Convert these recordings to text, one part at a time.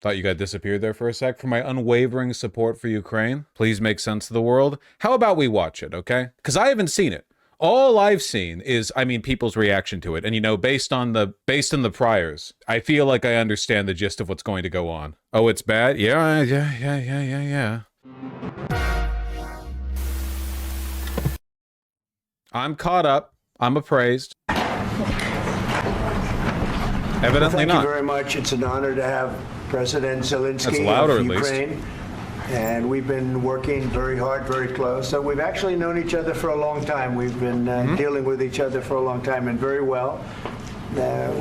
Thought you got disappeared there for a sec. For my unwavering support for Ukraine, please make sense of the world. How about we watch it, okay? Because I haven't seen it. All I've seen is, I mean, people's reaction to it. And, you know, based on the priors, I feel like I understand the gist of what's going to go on. Oh, it's bad? Yeah. I'm caught up. I'm appraised. Evidently not. Thank you very much. It's an honor to have President Zelenskyy of Ukraine. And we've been working very hard, very close. So we've actually known each other for a long time. We've been dealing with each other for a long time and very well.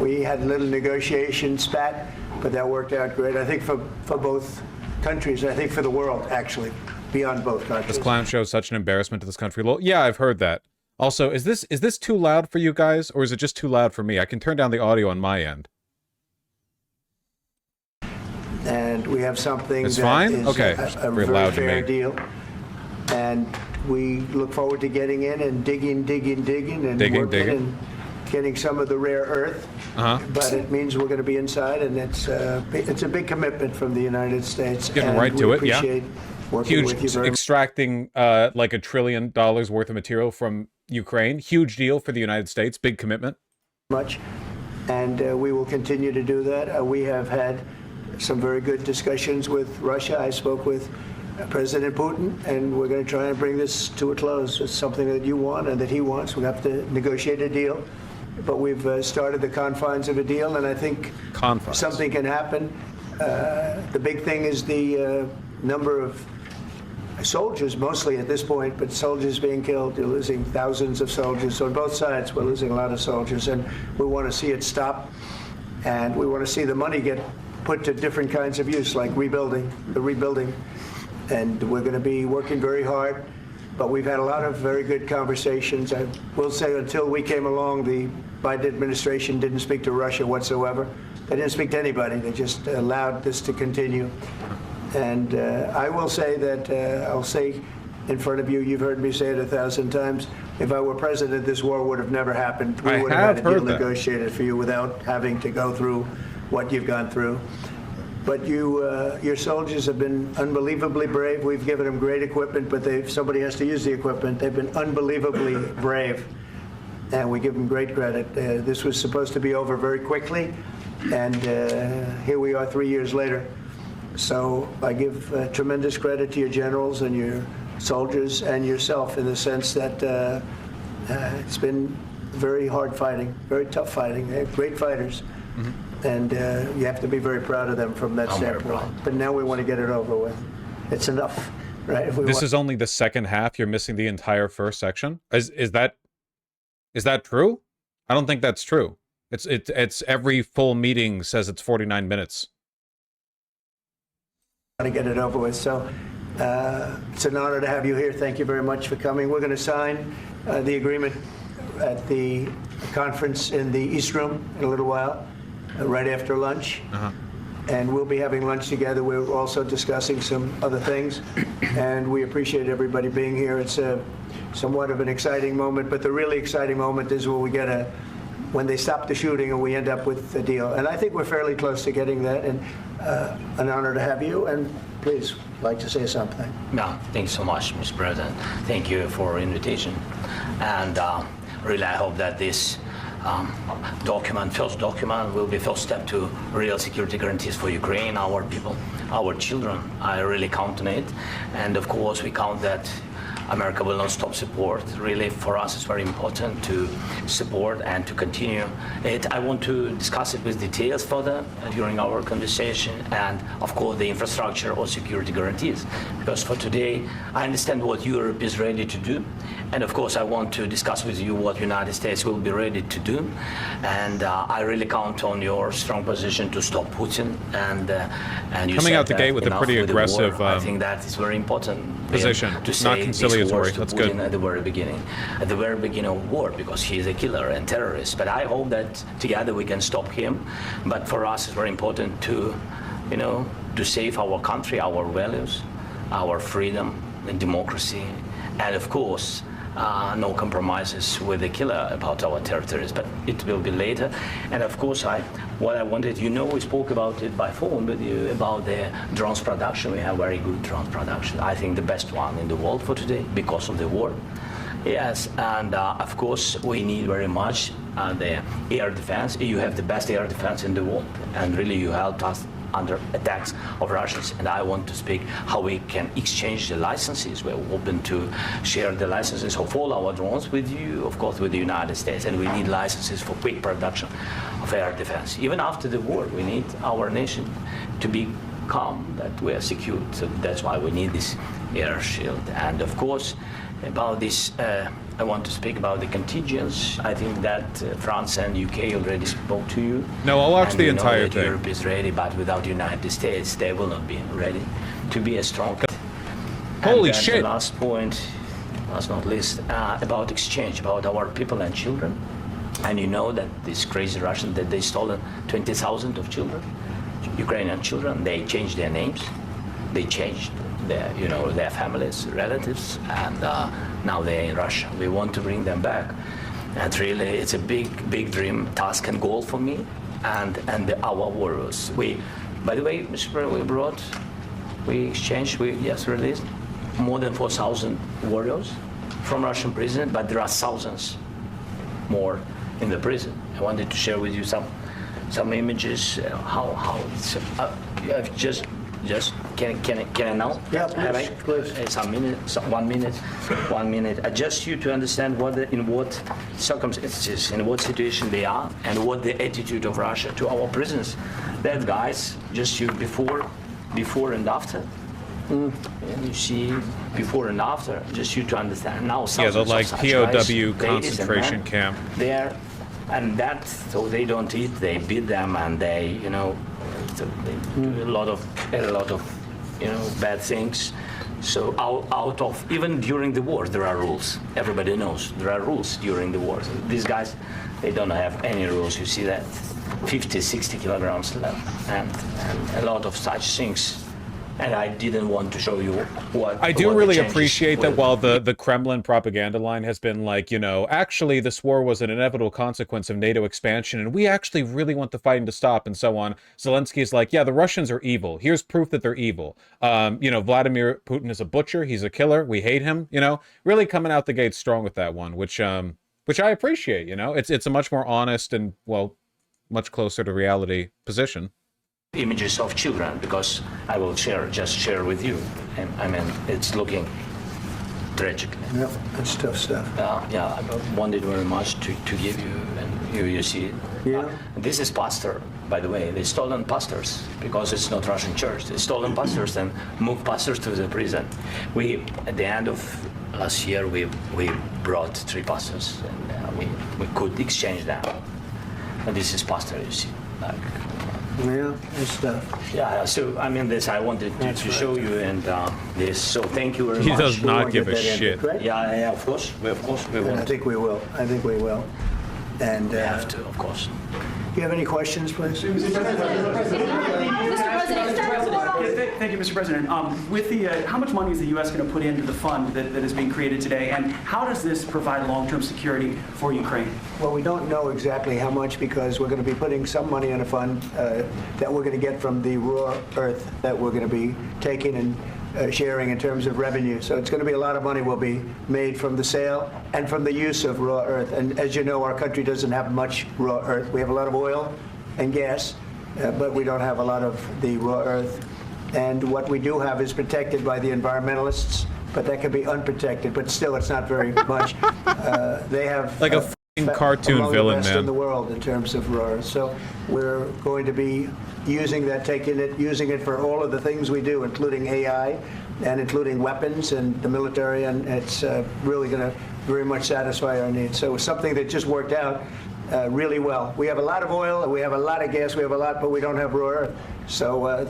We had a little negotiation spat, but that worked out great. I think for both countries, I think for the world, actually, beyond both countries. This clown show is such an embarrassment to this country. Well, yeah, I've heard that. Also, is this too loud for you guys, or is it just too loud for me? I can turn down the audio on my end. And we have something it's that fine? is okay. a very loud fair deal. And we look forward to getting in and digging and working and getting some of the rare earth. But it means we're going to be inside, and it's a big commitment from the United States. Getting right to it, yeah. Huge, extracting like $1 trillion worth of material from Ukraine. Huge deal for the United States. Big commitment. Much. And we will continue to do that. We have had some very good discussions with Russia. I spoke with President Putin, and we're going to try and bring this to a close. It's something that you want and that he wants. We have to negotiate a deal. But we've started the confines of a deal, and I think something can happen. The big thing is the number of soldiers, mostly at this point, but soldiers being killed. You're losing thousands of soldiers. So on both sides, we're losing a lot of soldiers, and we want to see it stop. And we want to see the money get put to different kinds of use, like rebuilding. And we're going to be working very hard. But we've had a lot of very good conversations. I will say until we came along, the Biden administration didn't speak to Russia whatsoever. They didn't speak to anybody. They just allowed this to continue. And I will say that, I'll say in front of you, you've heard me say it 1,000 times, if I were president, this war would have never happened. We would have had a deal negotiated for you without having to go through what you've gone through. But your soldiers have been unbelievably brave. We've given them great equipment, but somebody has to use the equipment. They've been unbelievably brave, and we give them great credit. This was supposed to be over very quickly, and here we are 3 years later. So I give tremendous credit to your generals and your soldiers and yourself in the sense that it's been very hard fighting, very tough fighting. They're great fighters. And you have to be very proud of them from that standpoint. But now we want to get it over with. It's enough, right? This is only the second half. You're missing the entire first section. Is that true? I don't think that's true. It's every full meeting says it's 49 minutes. Want to get it over with. So it's an honor to have you here. Thank you very much for coming. We're going to sign the agreement at the conference in the East Room in a little while. Right after lunch, and we'll be having lunch together. We're also discussing some other things, and we appreciate everybody being here. It's somewhat of an exciting moment, but the really exciting moment is when when they stop the shooting and we end up with a deal. And I think we're fairly close to getting that, and an honor to have you. And please, like to say something. No, thanks so much, Mr. President. Thank you for the invitation, and really I hope that this first document will be first step to real security guarantees for Ukraine, our people, our children. I really count on it. And of course, we count that America will not stop support. Really, for us, it's very important to support and to continue it. I want to discuss it with details further during our conversation, and of course, the infrastructure or security guarantees. Because for today, I understand what Europe is ready to do, and of course, I want to discuss with you what the United States will be ready to do. And I really count on your strong position to stop Putin. And you coming out the gate with a pretty aggressive. I think that is very important position. To say not conciliatory. That's good. At the very beginning of war, because he is a killer and terrorist. But I hope that together we can stop him. But for us, it's very important to, to save our country, our values, our freedom and democracy, and of course, no compromises with the killer about our territories, but it will be later. And of course, what I wanted, we spoke about it by phone with you about the drones production. We have very good drone production. I think the best one in the world for today because of the war. Yes, and of course, we need very much the air defense. You have the best air defense in the world, and really you helped us under attacks of Russians. And I want to speak how we can exchange the licenses. We're open to share the licenses of all our drones with you, of course, with the United States. And we need licenses for quick production of air defense. Even after the war, we need our nation to be calm, that we are secured. So that's why we need this air shield. And of course, about this, I want to speak about the contingents. I think that France and UK already spoke to you. No, I'll watch the entire thing. Europe is ready, but without the United States, they will not be ready to be a strong. Holy and shit! The last point, last not least, about exchange, about our people and children. And you know that these crazy Russians, that they stolen 20,000 of children, Ukrainian children. They changed their names, they changed their families, relatives, and now they're in Russia. We want to bring them back, and really, it's a big dream, task, and goal for me, and our warriors. By the way, Mr. President, we released more than 4,000 warriors from Russian prison, but there are thousands more in the prison. I wanted to share with you some images. How it's just can I now? Yeah, please. Some minute, 1 minute, 1 minute. Just you to understand in what circumstances, in what situation they are, and what the attitude of Russia to our prisoners. That guys, just you before and after. And you see before and after, just you to understand. Now, Yeah, the like POW guys, concentration camp. There, and that so they don't eat. They beat them, and they so they do a lot of bad things. So out of even during the war, there are rules. Everybody knows there are rules during the war. So these guys, they don't have any rules. You see that 50, 60 kilograms left, and a lot of such things. And I didn't want to show you what I do what really the changes appreciate that will while the Kremlin propaganda line has been like, actually this war was an inevitable consequence of NATO expansion and we actually really want the fighting to stop and so on. Zelensky is like, yeah, the Russians are evil. Here's proof that they're evil. Vladimir Putin is a butcher. He's a killer. We hate him, really coming out the gate strong with that one, which I appreciate, It's a much more honest and, much closer to reality position. Images of children, because I will share with you. And I mean, it's looking tragic. Yep, that's tough stuff. I wanted very much to give you, and you see it. Yeah. This is pastor, by the way. They stolen pastors because it's not Russian church. They stolen pastors and moved pastors to the prison. At the end of last year, we brought 3 pastors, and we could exchange them. And this is pastor, you see. Yeah, that's tough. Yeah, so I mean this I wanted to show you, and this. So thank you very He much. does not give a shit. Correct? Yeah, of course we And will. I think we will. And We have to, of course. do you have any questions, please? Thank you, Mr. President. With how much money is the U.S. going to put into the fund that is being created today, and how does this provide long-term security for Ukraine? Well, we don't know exactly how much because we're going to be putting some money in a fund that we're going to get from the raw earth that we're going to be taking and sharing in terms of revenue. So it's going to be a lot of money will be made from the sale and from the use of raw earth. And as you know, our country doesn't have much raw earth. We have a lot of oil and gas, but we don't have a lot of the raw earth. And what we do have is protected by the environmentalists, but that can be unprotected. But still, it's not very much. They have Like a f***ing cartoon among villain, the best man. in the world in terms of raw earth. So we're going to be using that, using it for all of the things we do, including AI and including weapons and the military, and it's really going to very much satisfy our needs. So it's something that just worked out really well. We have a lot of oil, and we have a lot of gas, but we don't have raw earth. So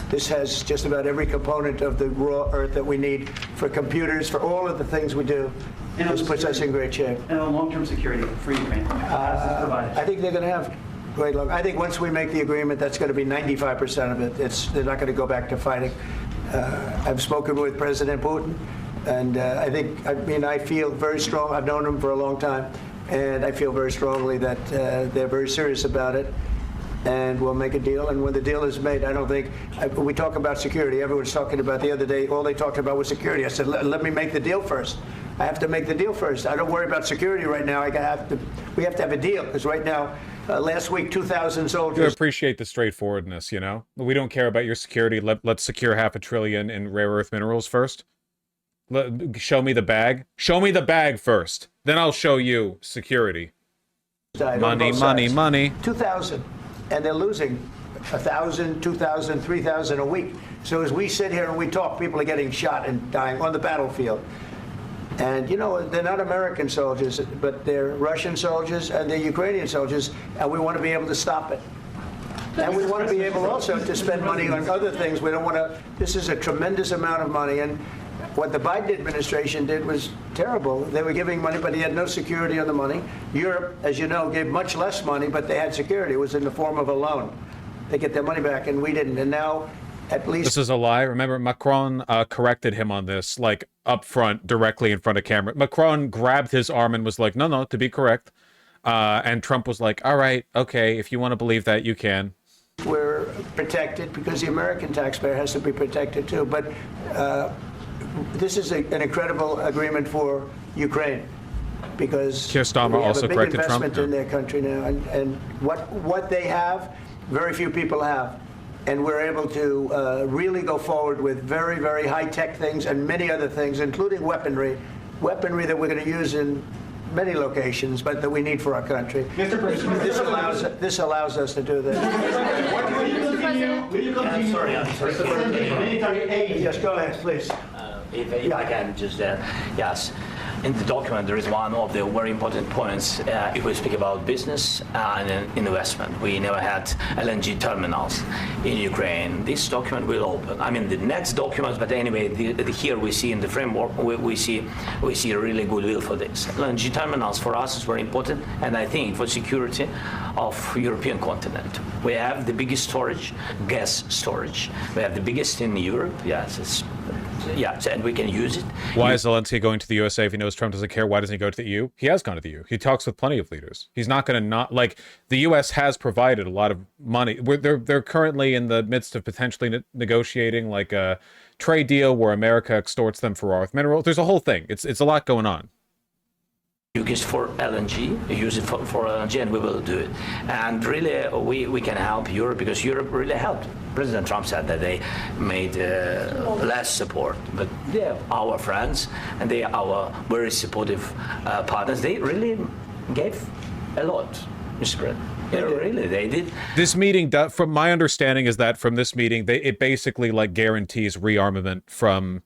this has just about every component of the raw earth that we need for computers, for all of the things we do. And This puts us in great shape. And on long-term security for Ukraine, how does this provide? I think they're going to have great luck. I think once we make the agreement, that's going to be 95% of it. They're not going to go back to fighting. I've spoken with President Putin, And I feel very strong. I've known them for a long time, and I feel very strongly that they're very serious about it, and we'll make a deal. And when the deal is made, I don't think we talk about security. Everyone's talking about the other day. All they talked about was security. I said, let me make the deal first. I have to make the deal first. I don't worry about security right now. We have to have a deal, because right now, last week, 2,000 soldiers. I appreciate the straightforwardness, you know? We don't care about your security. Let's secure $500 billion in rare earth minerals first. Show me the bag. Show me the bag first. Then I'll show you security. Money, money, money. 2,000. And they're losing 1,000, 2,000, 3,000 a week. So as we sit here and we talk, people are getting shot and dying on the battlefield. And, you know, they're not American soldiers, but they're Russian soldiers and they're Ukrainian soldiers, and we want to be able to stop it. And we want to be able also to spend money on other things. We don't want to. This is a tremendous amount of money. And what the Biden administration did was terrible. They were giving money, but he had no security on the money. Europe, as you know, gave much less money, but they had security. It was in the form of a loan. They get their money back, and we didn't. And now, at least... This is a lie. Remember, Macron corrected him on this, like, up front, directly in front of camera. Macron grabbed his arm and was like, no, to be correct. And Trump was like, all right, okay, if you want to believe that, you can. We're protected because the American taxpayer has to be protected, too. But... this is an incredible agreement for Ukraine, because we have also a big corrected investment Trump. in their country now, and what they have, very few people have, and we're able to really go forward with very, very high-tech things and many other things, including weaponry that we're going to use in many locations, but that we need for our country. Mr. President, this allows us to do that. Will you continue? I'm sorry. Military aid. Yes, go ahead, please. If I can just, yes. In the document, there is one of the very important points if we speak about business and investment. We never had LNG terminals in Ukraine. This document will open. I mean, the next documents, but anyway, here we see in the framework, we see a really good will for this. LNG terminals for us is very important, and I think for security of European continent. We have the biggest storage, gas storage. We have the biggest in Europe. Yes, and we can use it. Why is Zelenskyy going to the USA if he knows Trump doesn't care? Why doesn't he go to the EU? He has gone to the EU. He talks with plenty of leaders. He's not going to not, like, the US has provided a lot of money. They're currently in the midst of potentially negotiating like a trade deal where America extorts them for rare earth minerals. There's a whole thing. It's a lot going on. Use it for LNG, use it for LNG, and we will do it. And really, we can help Europe, because Europe really helped. President Trump said that they made less support, but they're our friends, and they are our very supportive partners. They really gave a lot, Mr. President. They did. This meeting, from my understanding, is that from this meeting, it basically like guarantees rearmament from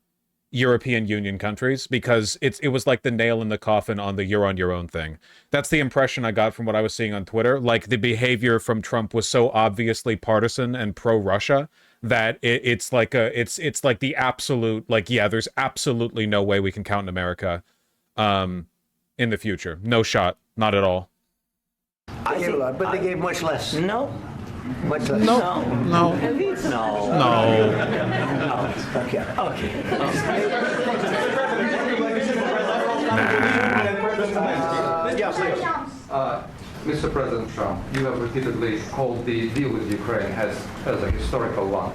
European Union countries, because it was like the nail in the coffin on the you're on your own thing. That's the impression I got from what I was seeing on Twitter. Like, the behavior from Trump was so obviously partisan and pro-Russia that it's like the absolute, like, yeah, there's absolutely no way we can count on America in the future. No shot. Not at all. They gave a lot, but they gave much less. No. Much less. No. Okay. Mr. President Trump, you have repeatedly called the deal with Ukraine as a historical one.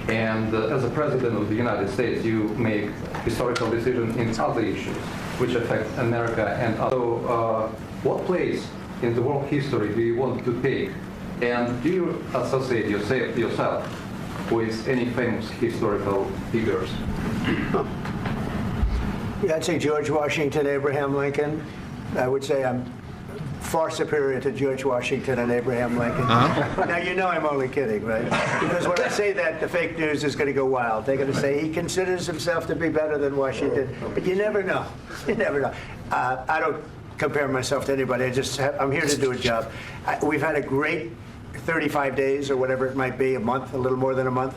And as a president of the United States, you make historical decisions in other issues which affect America and others. So what place in the world history do you want to take? And do you associate yourself with any famous historical figures? Yeah, I'd say George Washington, Abraham Lincoln. I would say I'm far superior to George Washington and Abraham Lincoln. Now, you know I'm only kidding, right? Because when I say that, the fake news is going to go wild. They're going to say he considers himself to be better than Washington. But you never know. You never know. I don't compare myself to anybody. I'm here to do a job. We've had a great 35 days or whatever it might be, a month, a little more than a month.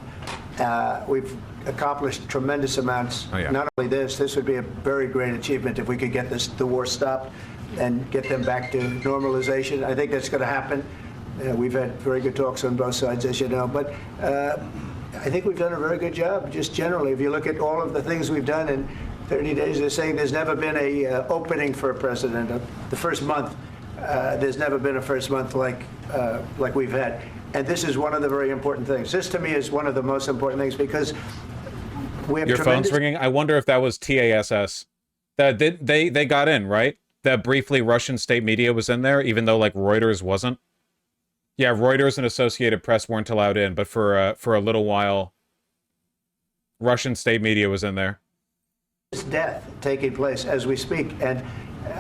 We've accomplished tremendous amounts. Oh, yeah. Not only this would be a very great achievement if we could get the war stopped and get them back to normalization. I think that's going to happen. We've had very good talks on both sides, as you know. But I think we've done a very good job, just generally. If you look at all of the things we've done, and 30 days. They're saying there's never been a opening for a president. The first month, there's never been a first month like we've had. And this is one of the very important things. This, to me, is one of the most important things because we have Your tremendous... phone's ringing? I wonder if that was TASS. They got in, right? That briefly Russian state media was in there, even though, like, Reuters wasn't. Yeah, Reuters and Associated Press weren't allowed in, but for a little while, Russian state media was in there. Death taking place as we speak, and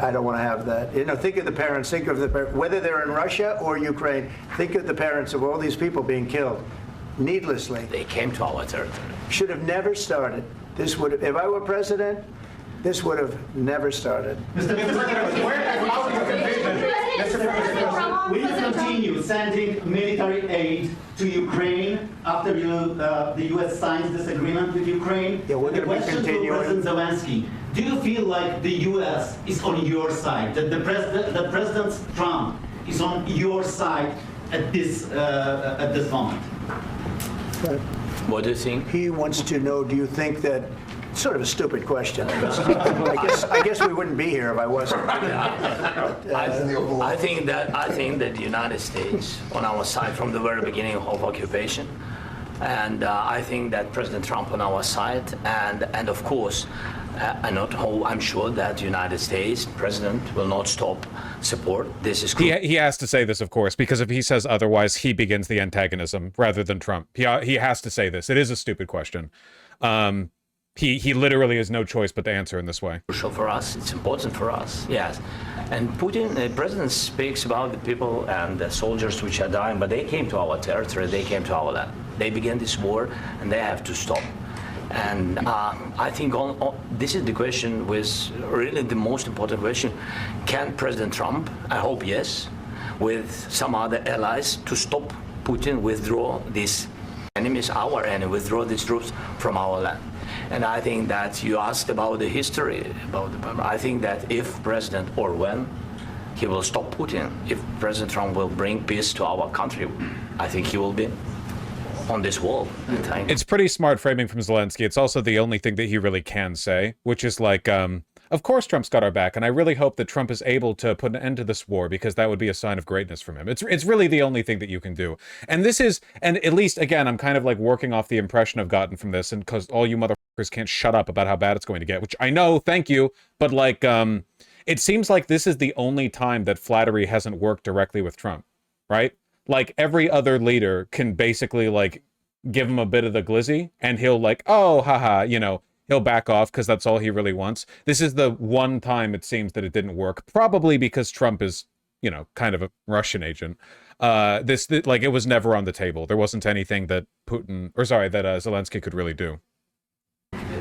I don't want to have that. You know, think of the parents, whether they're in Russia or Ukraine, think of the parents of all these people being killed needlessly. They came to our territory. Should have never started. This would have, if I were president, this would have never started. Mr. President, will you continue sending military aid to Ukraine after the U.S. signs this agreement with Ukraine? Yeah, we're going to be continuing. To President Zelensky, do you feel like the U.S. is on your side, that President Trump is on your side at this moment? What do you think? He wants to know, do you think that, sort of a stupid question. I guess we wouldn't be here if I wasn't. I think that the United States on our side from the very beginning of occupation, and I think that President Trump on our side, and of course, I'm sure that the United States president will not stop support. This is he has to say this, of course, because if he says otherwise, he begins the antagonism rather than Trump. He has to say this. It is a stupid question. He literally has no choice but to answer in this way. Crucial for us. It's important for us. Yes, and Putin, the president, speaks about the people and the soldiers which are dying, but they came to our territory. They came to our land. They began this war, and they have to stop. And I think this is the question, with really the most important question: can President Trump? I hope yes, with some other allies, to stop Putin, withdraw these enemies, our enemy, withdraw these troops from our land. And I think that you asked about the history, I think that if President, or when he will stop Putin, if President Trump will bring peace to our country, I think he will be on this wall. It's pretty smart framing from Zelensky. It's also the only thing that he really can say, which is like, of course Trump's got our back, and I really hope that Trump is able to put an end to this war, because that would be a sign of greatness from him. It's really the only thing that you can do. And this is, and at least, again, I'm kind of like working off the impression I've gotten from this, and because all you motherfuckers can't shut up about how bad it's going to get, which I know, thank you, but like, it seems like this is the only time that flattery hasn't worked directly with Trump, right? Like, every other leader can basically, like, give him a bit of the glizzy, and he'll like, oh, haha, you know, he'll back off because that's all he really wants. This is the one time it seems that it didn't work, probably because Trump is, you know, kind of a Russian agent. This like, it was never on the table. There wasn't anything that that Zelensky could really do.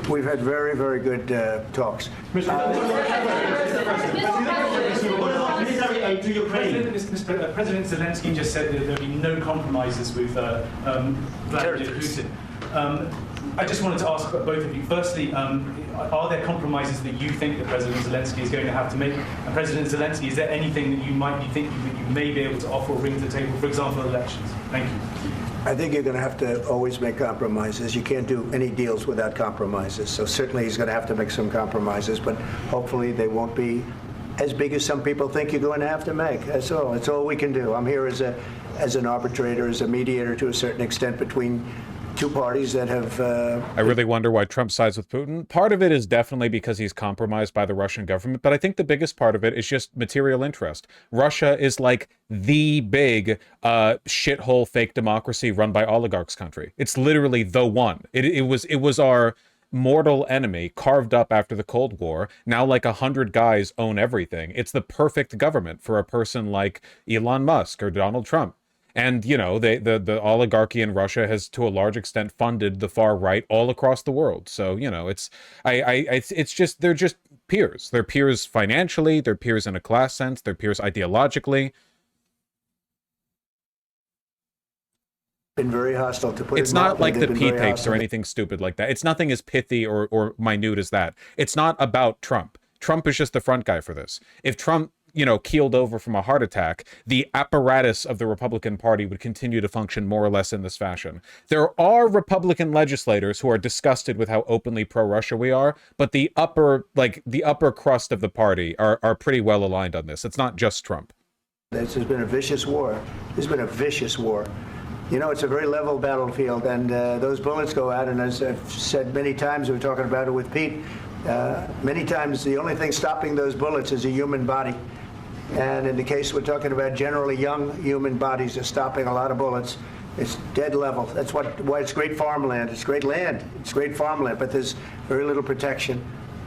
We've had very, very good talks. Military aid to Ukraine. President Zelensky just said that there'll be no compromises with Vladimir Putin. I just wanted to ask both of you. Firstly, are there compromises that you think that President Zelensky is going to have to make? And President Zelensky, is there anything that you might be thinking that you may be able to offer or bring to the table, for example, elections? Thank you. I think you're going to have to always make compromises. You can't do any deals without compromises. So certainly he's going to have to make some compromises, but hopefully they won't be as big as some people think you're going to have to make. That's all. That's all we can do. I'm here as an arbitrator, as a mediator to a certain extent between two parties that have... I really wonder why Trump sides with Putin. Part of it is definitely because he's compromised by the Russian government, but I think the biggest part of it is just material interest. Russia is like the big shithole fake democracy run by oligarchs country. It's literally the one. It was our mortal enemy carved up after the Cold War. Now like 100 guys own everything. It's the perfect government for a person like Elon Musk or Donald Trump. And, you know, the oligarchy in Russia has, to a large extent, funded the far right all across the world. So, you know, it's just, they're just peers. They're peers financially, they're peers in a class sense, they're peers ideologically. Been very hostile, to put it It's not mildly. like the pee tapes or anything stupid like that. It's nothing as pithy or minute as that. It's not about Trump. Trump is just the front guy for this. If Trump keeled over from a heart attack, the apparatus of the Republican Party would continue to function more or less in this fashion. There are Republican legislators who are disgusted with how openly pro-Russia we are, but the upper crust of the party are pretty well aligned on this. It's not just Trump. This has been a vicious war. This has been a vicious war. It's a very level battlefield, and those bullets go out, and as I've said many times, we were talking about it with Pete, many times the only thing stopping those bullets is a human body. And in the case we're talking about, generally young human bodies are stopping a lot of bullets. It's dead level. That's why it's great farmland. It's great land. It's great farmland, but there's very little protection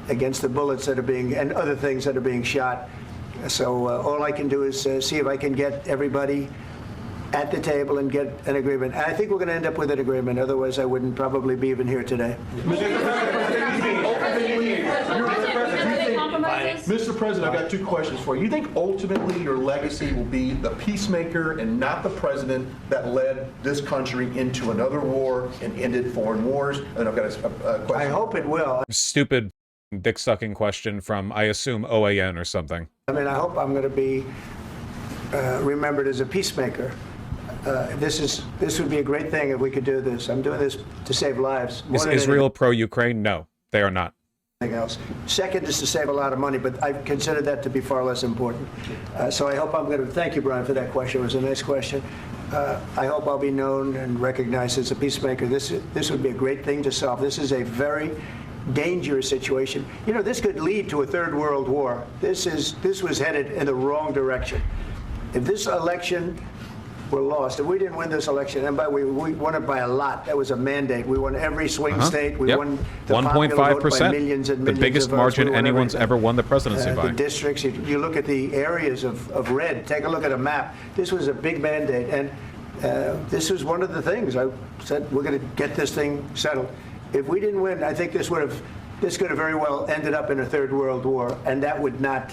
against the bullets that are being, and other things that are being shot. So all I can do is see if I can get everybody at the table and get an agreement. And I think we're going to end up with an agreement. Otherwise, I wouldn't probably be even here today. Mr. President, I've got two questions for you. You think ultimately your legacy will be the peacemaker and not the president that led this country into another war and ended foreign wars? And I've got a question. I hope it will. Stupid dick-sucking question from, I assume, OAN or something. I mean, I hope I'm going to be remembered as a peacemaker. This would be a great thing if we could do this. I'm doing this to save lives. Is Israel pro-Ukraine? No, they are not. Else. Second is to save a lot of money, but I consider that to be far less important. So I hope I'm going to thank you, Brian, for that question. It was a nice question. I hope I'll be known and recognized as a peacemaker. This would be a great thing to solve. This is a very dangerous situation. This could lead to a third world war. This was headed in the wrong direction. If this election were lost, if we didn't win this election, and by the way, we won it by a lot. That was a mandate. We won every swing state. We won the 1.5%, by millions and millions. the biggest of margin anyone's ever won the presidency by. The districts, you look at the areas of red. Take a look at a map. This was a big mandate, and this was one of the things I said. We're going to get this thing settled. If we didn't win, I think this could have very well ended up in a third world war, and that would not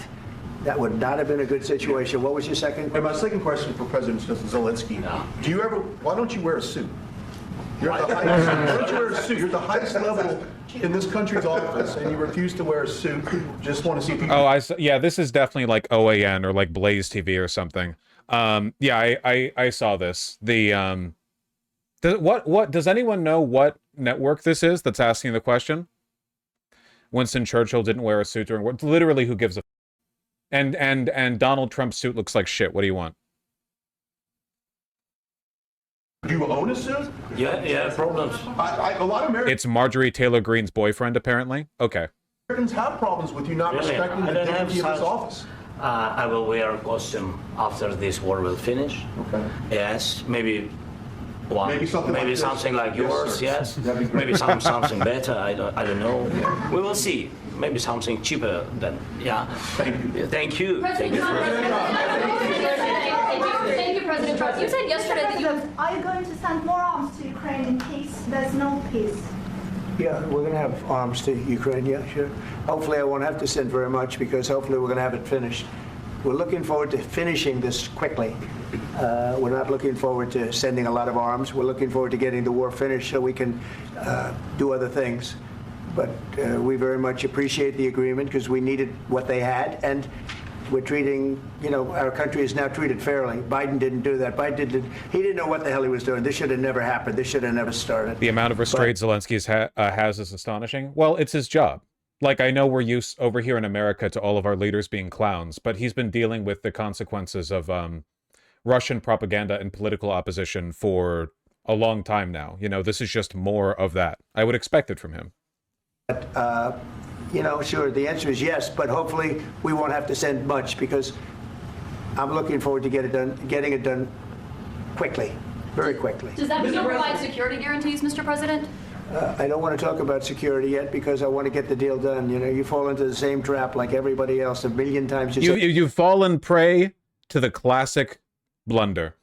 have been a good situation. What was your second? And my second question for President Zelensky: why don't you wear a suit? You're at the highest, why don't you wear a suit? You're at the highest level in this country's office, and you refuse to wear a suit. Just want to see if you. Yeah, this is definitely like OAN or like Blaze TV or something. Yeah, I saw this. What does anyone know what network this is that's asking the question? Winston Churchill didn't wear a suit during war. Literally, who gives a? And Donald Trump's suit looks like shit. What do you want? Do you own a suit? Yeah, problems. A lot of Americans. It's Marjorie Taylor Greene's boyfriend, apparently. Okay. Americans have problems with you not respecting the dignity of this office. I will wear a costume after this war will finish. Okay. Yes, maybe one. Maybe something like yours. Yes, Yes. Maybe something better. I don't know. We will see. Maybe something cheaper than. Yeah. Thank you. Thank you. Thank you, President Trump. You said yesterday that you have. Are you going to send more arms to Ukraine in case there's no peace? Yeah, we're going to have arms to Ukraine. Yeah, sure. Hopefully, I won't have to send very much because hopefully we're going to have it finished. We're looking forward to finishing this quickly. We're not looking forward to sending a lot of arms. We're looking forward to getting the war finished so we can do other things. But we very much appreciate the agreement because we needed what they had, and we're treating, our country is now treated fairly. Biden didn't do that. He didn't know what the hell he was doing. This should have never happened. This should have never started. The amount of restraint Zelensky has is astonishing. Well, it's his job. Like, I know we're used over here in America to all of our leaders being clowns, but he's been dealing with the consequences of Russian propaganda and political opposition for a long time now. This is just more of that. I would expect it from him. But, sure, the answer is yes, but hopefully we won't have to send much because I'm looking forward to getting it done quickly, very quickly. Does that mean you'll provide security guarantees, Mr. President? I don't want to talk about security yet because I want to get the deal done. You fall into the same trap like everybody else a million times. You've fallen prey to the classic blunder.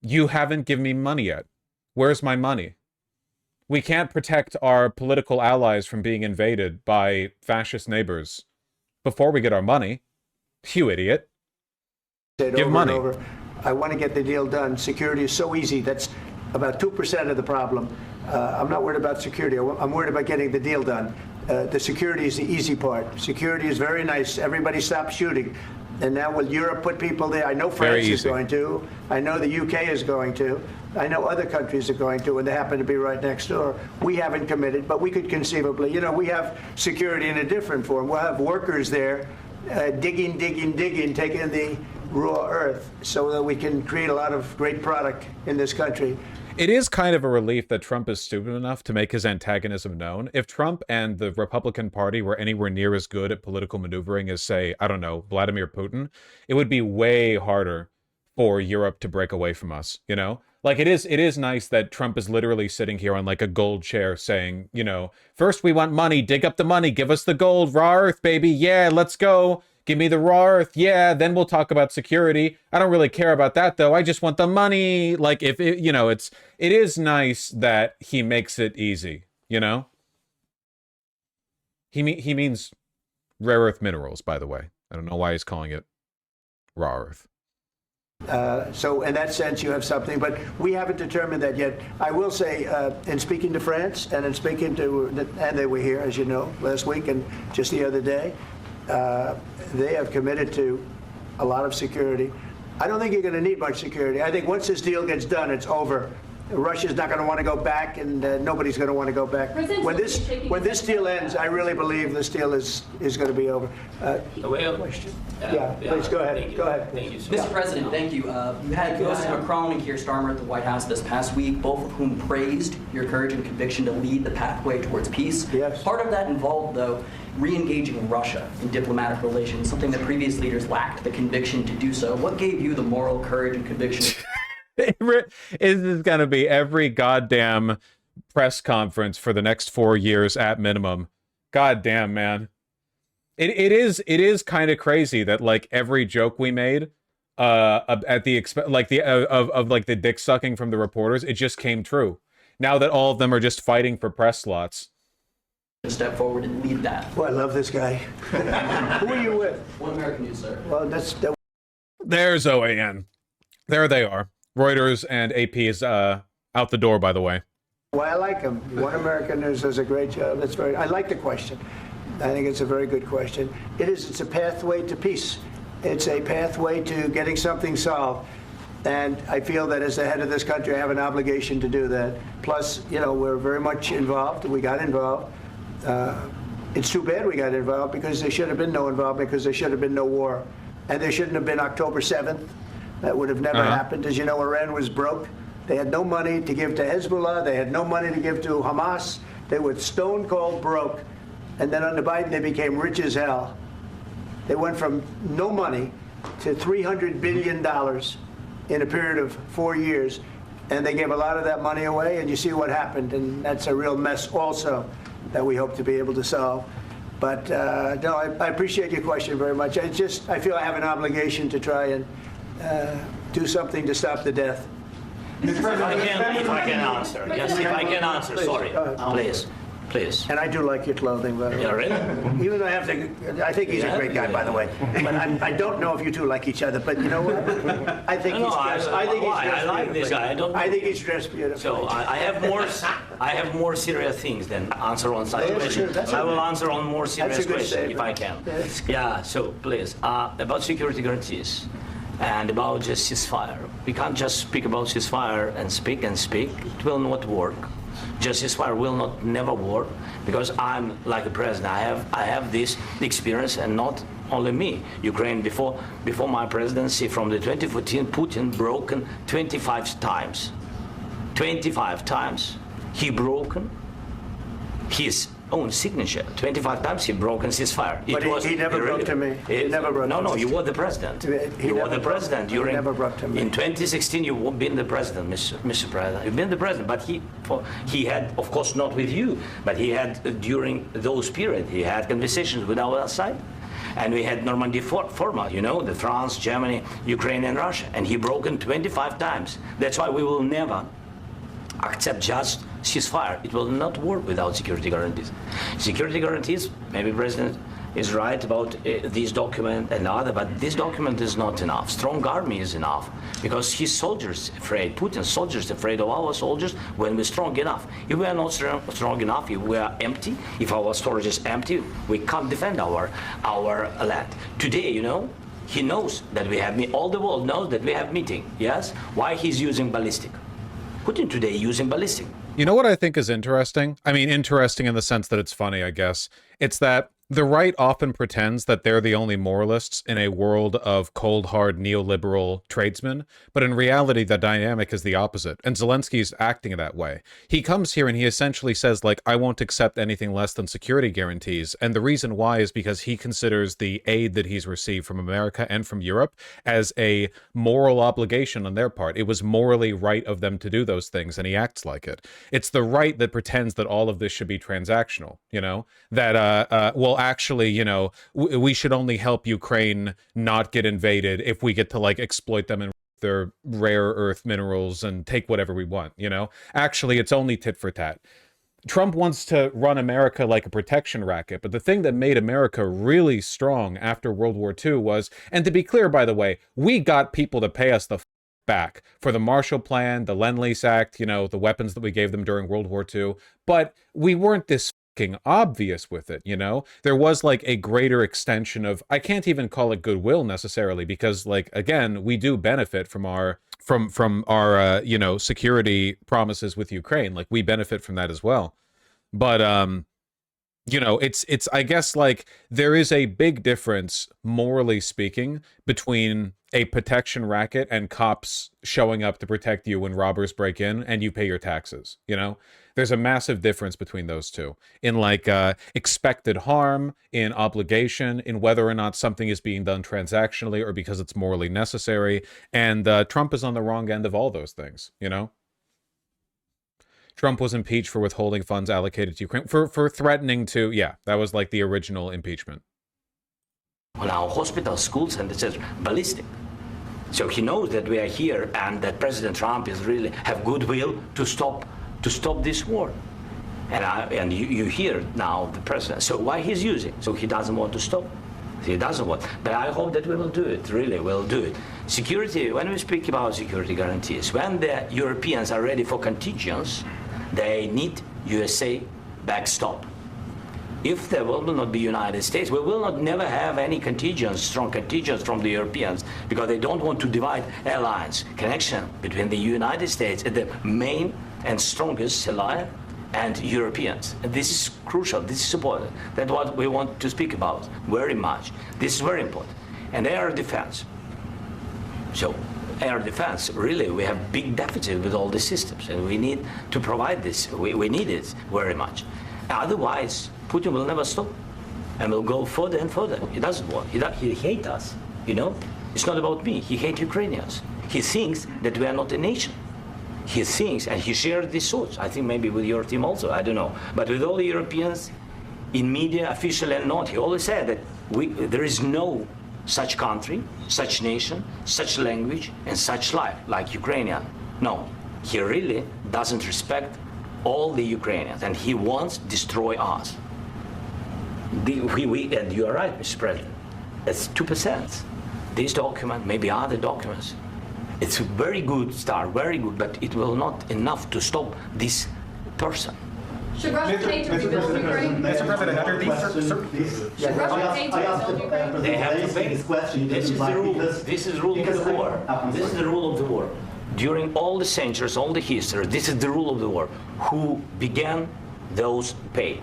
You haven't given me money yet. Where's my money? We can't protect our political allies from being invaded by fascist neighbors before we get our money. You idiot. Give money. I want to get the deal done. Security is so easy. That's about 2% of the problem. I'm not worried about security. I'm worried about getting the deal done. The security is the easy part. Security is very nice. Everybody stop shooting. And now will Europe put people there? I know France is going to. I know the UK is going to. I know other countries are going to, and they happen to be right next door. We haven't committed, but we could conceivably, you know, we have security in a different form. We'll have workers there digging, taking the raw earth so that we can create a lot of great product in this country. It is kind of a relief that Trump is stupid enough to make his antagonism known. If Trump and the Republican Party were anywhere near as good at political maneuvering as, say, I don't know, Vladimir Putin, it would be way harder for Europe to break away from us, you know? Like, it is nice that Trump is literally sitting here on, like, a gold chair saying, you know, first we want money, dig up the money, give us the gold, raw earth, baby, yeah, let's go. Give me the raw earth, yeah, then we'll talk about security. I don't really care about that, though. I just want the money. Like, if it, you know, it is nice that he makes it easy, you know? He means rare earth minerals, by the way. I don't know why he's calling it raw earth. So in that sense, you have something, but we haven't determined that yet. I will say, in speaking to France and in speaking to, and they were here, as you know, last week and just the other day, they have committed to a lot of security. I don't think you're going to need much security. I think once this deal gets done, it's over. Russia's not going to want to go back, and nobody's going to want to go back. When this deal ends, I really believe this deal is going to be over. Question? Yeah, please go ahead. Go ahead. Thank you, Mr. President, thank you. You had both Macron and Keir Starmer at the White House this past week, both of whom praised your courage and conviction to lead the pathway towards peace. Yes. Part of that involved, though, re-engaging Russia in diplomatic relations, something that previous leaders lacked the conviction to do so. What gave you the moral courage and conviction? This is going to be every goddamn press conference for the next 4 years at minimum. Goddamn, man. It is kind of crazy that, like, every joke we made at the like the dick sucking from the reporters, it just came true. Now that all of them are just fighting for press slots. Step forward and lead that. Well, I love this guy. Who are you with? One American News, sir. Well, There's OAN. There they are. Reuters and AP is out the door, by the way. Well, I like him. One American News does a great job. That's very. I like the question. I think it's a very good question. It's a pathway to peace. It's a pathway to getting something solved. And I feel that as the head of this country, I have an obligation to do that. Plus, you know, we're very much involved. We got involved. It's too bad we got involved because there should have been no involvement, because there should have been no war. And there shouldn't have been October 7th. That would have never happened. As you know, Iran was broke. They had no money to give to Hezbollah. They had no money to give to Hamas. They were stone cold broke. And then under Biden, they became rich as hell. They went from no money to $300 billion in a period of 4 years. And they gave a lot of that money away, and you see what happened. And that's a real mess also that we hope to be able to solve. But no, I appreciate your question very much. I feel I have an obligation to try and do something to stop the death. If I can answer. Yes, if I can answer. Please, sorry. Please. And I do like your clothing, by the way. Yeah, really? Even though I think he's a great guy, by the way. But I don't know if you two like each other. But you know what? I think he's dressed. I like this guy. I think he's dressed beautifully. So I have more serious things than answer on such questions. I will answer on more serious questions if I can. Yeah. So please, about security guarantees and about just ceasefire. We can't just speak about ceasefire and speak. It will not work. Just ceasefire will never work, because I'm like a president. I have this experience, and not only me. Ukraine before my presidency, from the 2014, Putin broken 25 times. 25 times he broken his own signature. 25 times he broken ceasefire. But he never broke to me. He never broke to me. No, you were the president. You were the president during. He never broke to me. In 2016, you've been the president, Mr. President. You've been the president, but he had, of course, not with you, but he had during those periods. He had conversations with our side, and we had Normandy format. You know, the France, Germany, Ukraine, and Russia, and he broken 25 times. That's why we will never accept just ceasefire. It will not work without security guarantees. Security guarantees, maybe President is right about this document and other, but this document is not enough. Strong army is enough, because his soldiers afraid, Putin's soldiers afraid of our soldiers when we're strong enough. If we are not strong enough, if we are empty, if our storage is empty, we can't defend our land. Today, you know, He knows that we have, all the world knows that we have meeting, yes? Why he's using ballistic? Putin today using ballistic. You know what I think is interesting? I mean, interesting in the sense that it's funny, I guess. It's that the right often pretends that they're the only moralists in a world of cold, hard, neoliberal tradesmen, but in reality, the dynamic is the opposite, and Zelensky's acting that way. He comes here and he essentially says, like, I won't accept anything less than security guarantees, and the reason why is because he considers the aid that he's received from America and from Europe as a moral obligation on their part. It was morally right of them to do those things, and he acts like it. It's the right that pretends that all of this should be transactional, you know? That, well, actually, you know, we should only help Ukraine not get invaded if we get to, like, exploit them and their rare earth minerals and take whatever we want, you know? Actually, it's only tit for tat. Trump wants to run America like a protection racket, but the thing that made America really strong after World War II was, and to be clear, by the way, we got people to pay us the back for the Marshall Plan, the Lend-Lease Act, you know, the weapons that we gave them during World War II, but we weren't this obvious with it, you know? There was like a greater extension of, I can't even call it goodwill necessarily, because, like, again, we do benefit from our you know, security promises with Ukraine. Like, we benefit from that as well. But you know, it's I guess, like, there is a big difference, morally speaking, between a protection racket and cops showing up to protect you when robbers break in and you pay your taxes, you know? There's a massive difference between those two in, like, expected harm, in obligation, in whether or not something is being done transactionally or because it's morally necessary. And Trump is on the wrong end of all those things, you know? Trump was impeached for withholding funds allocated to Ukraine, for threatening to, yeah, that was like the original impeachment. On our hospitals, schools, and it says ballistic. So he knows that we are here and that President Trump is really have goodwill to stop this war. And you hear now the president. So why he's using? So he doesn't want to stop. He doesn't want. But I hope that we will do it. Really, we'll do it. Security. When we speak about security guarantees, when the Europeans are ready for contingents, they need USA backstop. If there will not be United States, we will not never have any contingents, strong contingents from the Europeans, because they don't want to divide alliance connection between the United States and the main and strongest ally and Europeans. And this is crucial, this is important. That's what we want to speak about very much. This is very important. And air defense. So air defense, really, we have big deficit with all the systems, and we need to provide this. We need it very much. Otherwise, Putin will never stop and will go further and further. He doesn't want. He hates us, you know? It's not about me. He hates Ukrainians. He thinks that we are not a nation. He thinks, and he shares these thoughts, I think maybe with your team also, I don't know. But with all the Europeans, in media, official and not, he always said that there is no such country, such nation, such language, and such life like Ukrainian. No, he really doesn't respect all the Ukrainians, and he wants to destroy us. And you are right, Mr. President, it's 2%. This document, maybe other documents, it's a very good start, very good, but it will not enough to stop this person. Should Russia pay to rebuild Ukraine? Mr. President, under these Should Russia pay to rebuild Ukraine? They have to pay. This question This is the rule. This is the rule of the war. This is the rule of the war. During all the centuries, all the history, this is the rule of the war. Who began, those pay.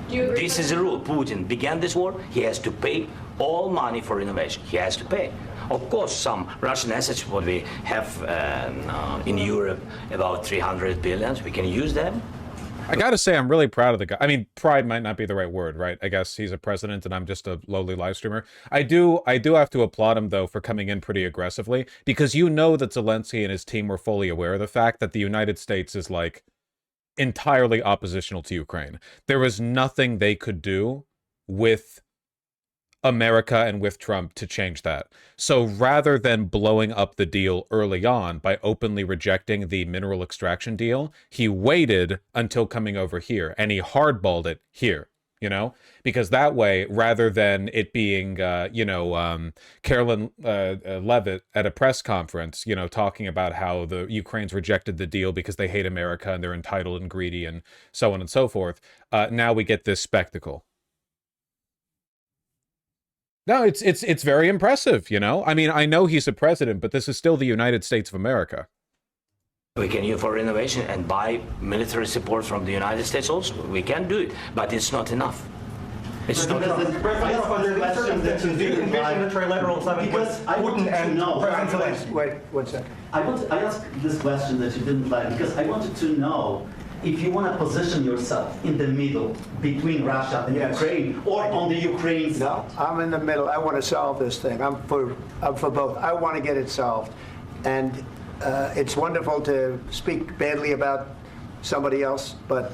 Do you agree? This is the rule. Putin began this war. He has to pay all money for renovation. He has to pay. Of course, some Russian assets, what we have in Europe, about 300 billion, we can use them. I gotta say, I'm really proud of the guy. I mean, pride might not be the right word, right? I guess he's a president and I'm just a lowly live streamer. I do have to applaud him, though, for coming in pretty aggressively, because you know that Zelensky and his team were fully aware of the fact that the United States is, like, entirely oppositional to Ukraine. There was nothing they could do with America and with Trump to change that. So rather than blowing up the deal early on by openly rejecting the mineral extraction deal, he waited until coming over here and he hardballed it here, you know, because that way, rather than it being, Carolyn Levitt at a press conference, you know, talking about how the Ukraine's rejected the deal because they hate America and they're entitled and greedy and so on and so forth. Now we get this spectacle. No, it's very impressive, you know? I mean, I know he's a president, but this is still the United States of America. We can use for renovation and buy military support from the United States also. We can do it, but it's not enough. It's not enough. I ask one question that you didn't envision a trilateral summit because with I want Putin to and know. President Zelensky. Wait 1 second. I asked this question that you didn't like because I wanted to know if you want to position yourself in the middle between Russia and Yes. Ukraine or on the Ukraine side. No, I'm in the middle. I want to solve this thing. I'm for both. I want to get it solved. And it's wonderful to speak badly about somebody else, but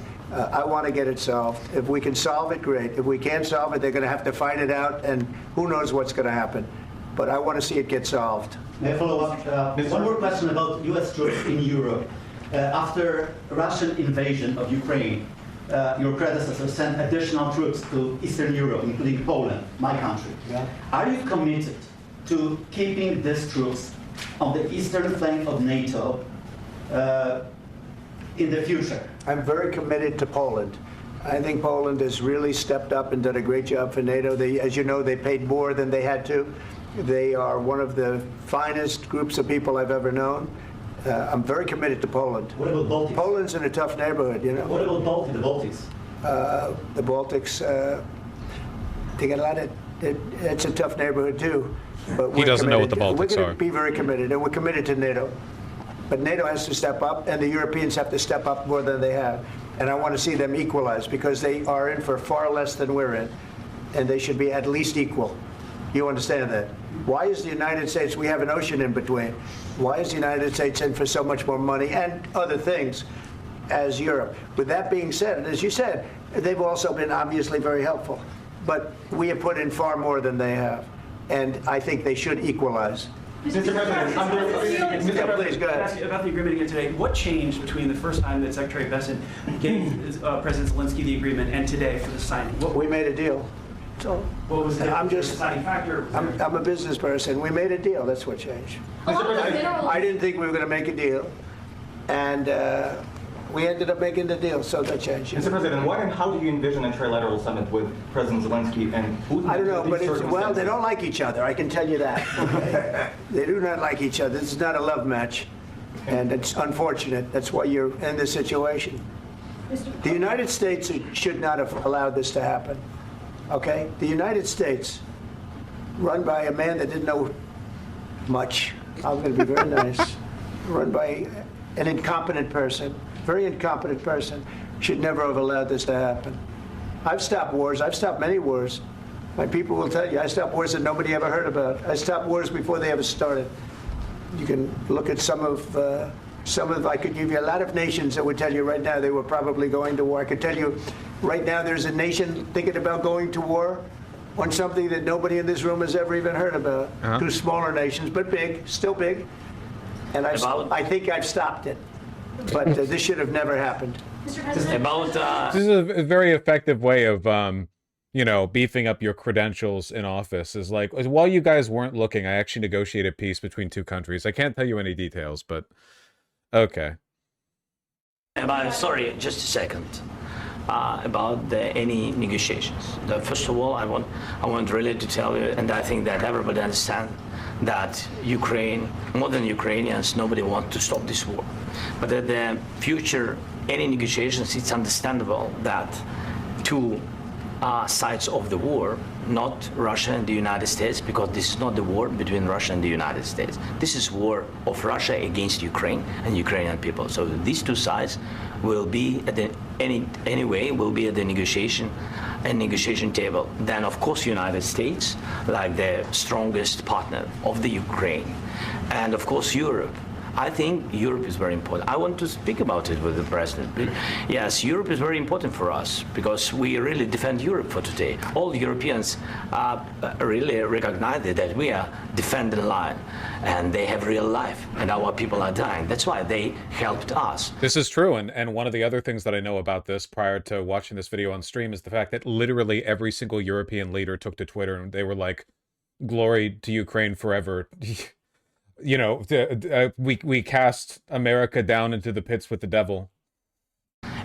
I want to get it solved. If we can solve it, great. If we can't solve it, they're going to have to fight it out, and who knows what's going to happen. But I want to see it get solved. May I follow up? One more question about U.S. troops in Europe. After Russian invasion of Ukraine, your predecessor sent additional troops to Eastern Europe, including Poland, my country. Yeah. Are you committed to keeping these troops on the eastern flank of NATO in the future? I'm very committed to Poland. I think Poland has really stepped up and done a great job for NATO. As you know, they paid more than they had to. They are one of the finest groups of people I've ever known. I'm very committed to Poland. What about Baltics? Poland's in a tough neighborhood, you know. What about the Baltics? The Baltics, they got a lot of, it's a tough neighborhood too. But He doesn't know what the We're Baltics going are. to be very committed, and we're committed to NATO. But NATO has to step up, and the Europeans have to step up more than they have. And I want to see them equalize, because they are in for far less than we're in, and they should be at least equal. You understand that? Why is the United States, we have an ocean in between, why is the United States in for so much more money and other things as Europe? With that being said, and as you said, they've also been obviously very helpful. But we have put in far more than they have, and I think they should equalize. Mr. President, Please, go ahead. Ask you about the agreement again today. What changed between the first time that Secretary Bessent gave President Zelensky the agreement and today for the signing? We made a deal. So What was the I'm just, deciding factor? I'm a business person. We made a deal. That's what changed. A lot of minerals. I didn't think we were going to make a deal, and we ended up making the deal, so that changed. Mr. President, what and how do you envision a trilateral summit with President Zelensky and Putin? I don't know, under but these it's, well, circumstances? they don't like each other. I can tell you that. Okay? They do not like each other. This is not a love match, and it's unfortunate. That's why you're in this situation. The United States should not have allowed this to happen. Okay? The United States, run by a man that didn't know much, I'm going to be very nice, run by an incompetent person, very incompetent person, should never have allowed this to happen. I've stopped wars. I've stopped many wars. My people will tell you, I stopped wars that nobody ever heard about. I stopped wars before they ever started. You can look at some of, I could give you a lot of nations that would tell you right now they were probably going to war. I could tell you right now there's a nation thinking about going to war on something that nobody in this room has ever even heard about. Two smaller nations, but big, still big. And I think I've stopped it. But this should have never happened. Mr. President, About This is a very effective way of, you know, beefing up your credentials in office. Is like, while you guys weren't looking, I actually negotiated peace between two countries. I can't tell you any details, but okay. sorry, just a second. About any negotiations. First of all, I want really to tell you, and I think that everybody understands that Ukraine, more than Ukrainians, nobody wants to stop this war. But at the future, any negotiations, it's understandable that two sides of the war, not Russia and the United States, because this is not the war between Russia and the United States. This is war of Russia against Ukraine and Ukrainian people. So these two sides will be at the anyway will be at the negotiation table. Then of course United States, like the strongest partner of the Ukraine, and of course Europe. I think Europe is very important. I want to speak about it with the president. Yes, Europe is very important for us because we really defend Europe for today. All Europeans really recognize that we are defending the line, and they have real life, and our people are dying. That's why they helped us. This is true, and one of the other things that I know about this prior to watching this video on stream is the fact that literally every single European leader took to Twitter and they were like, "Glory to Ukraine forever." You know, we cast America down into the pits with the devil.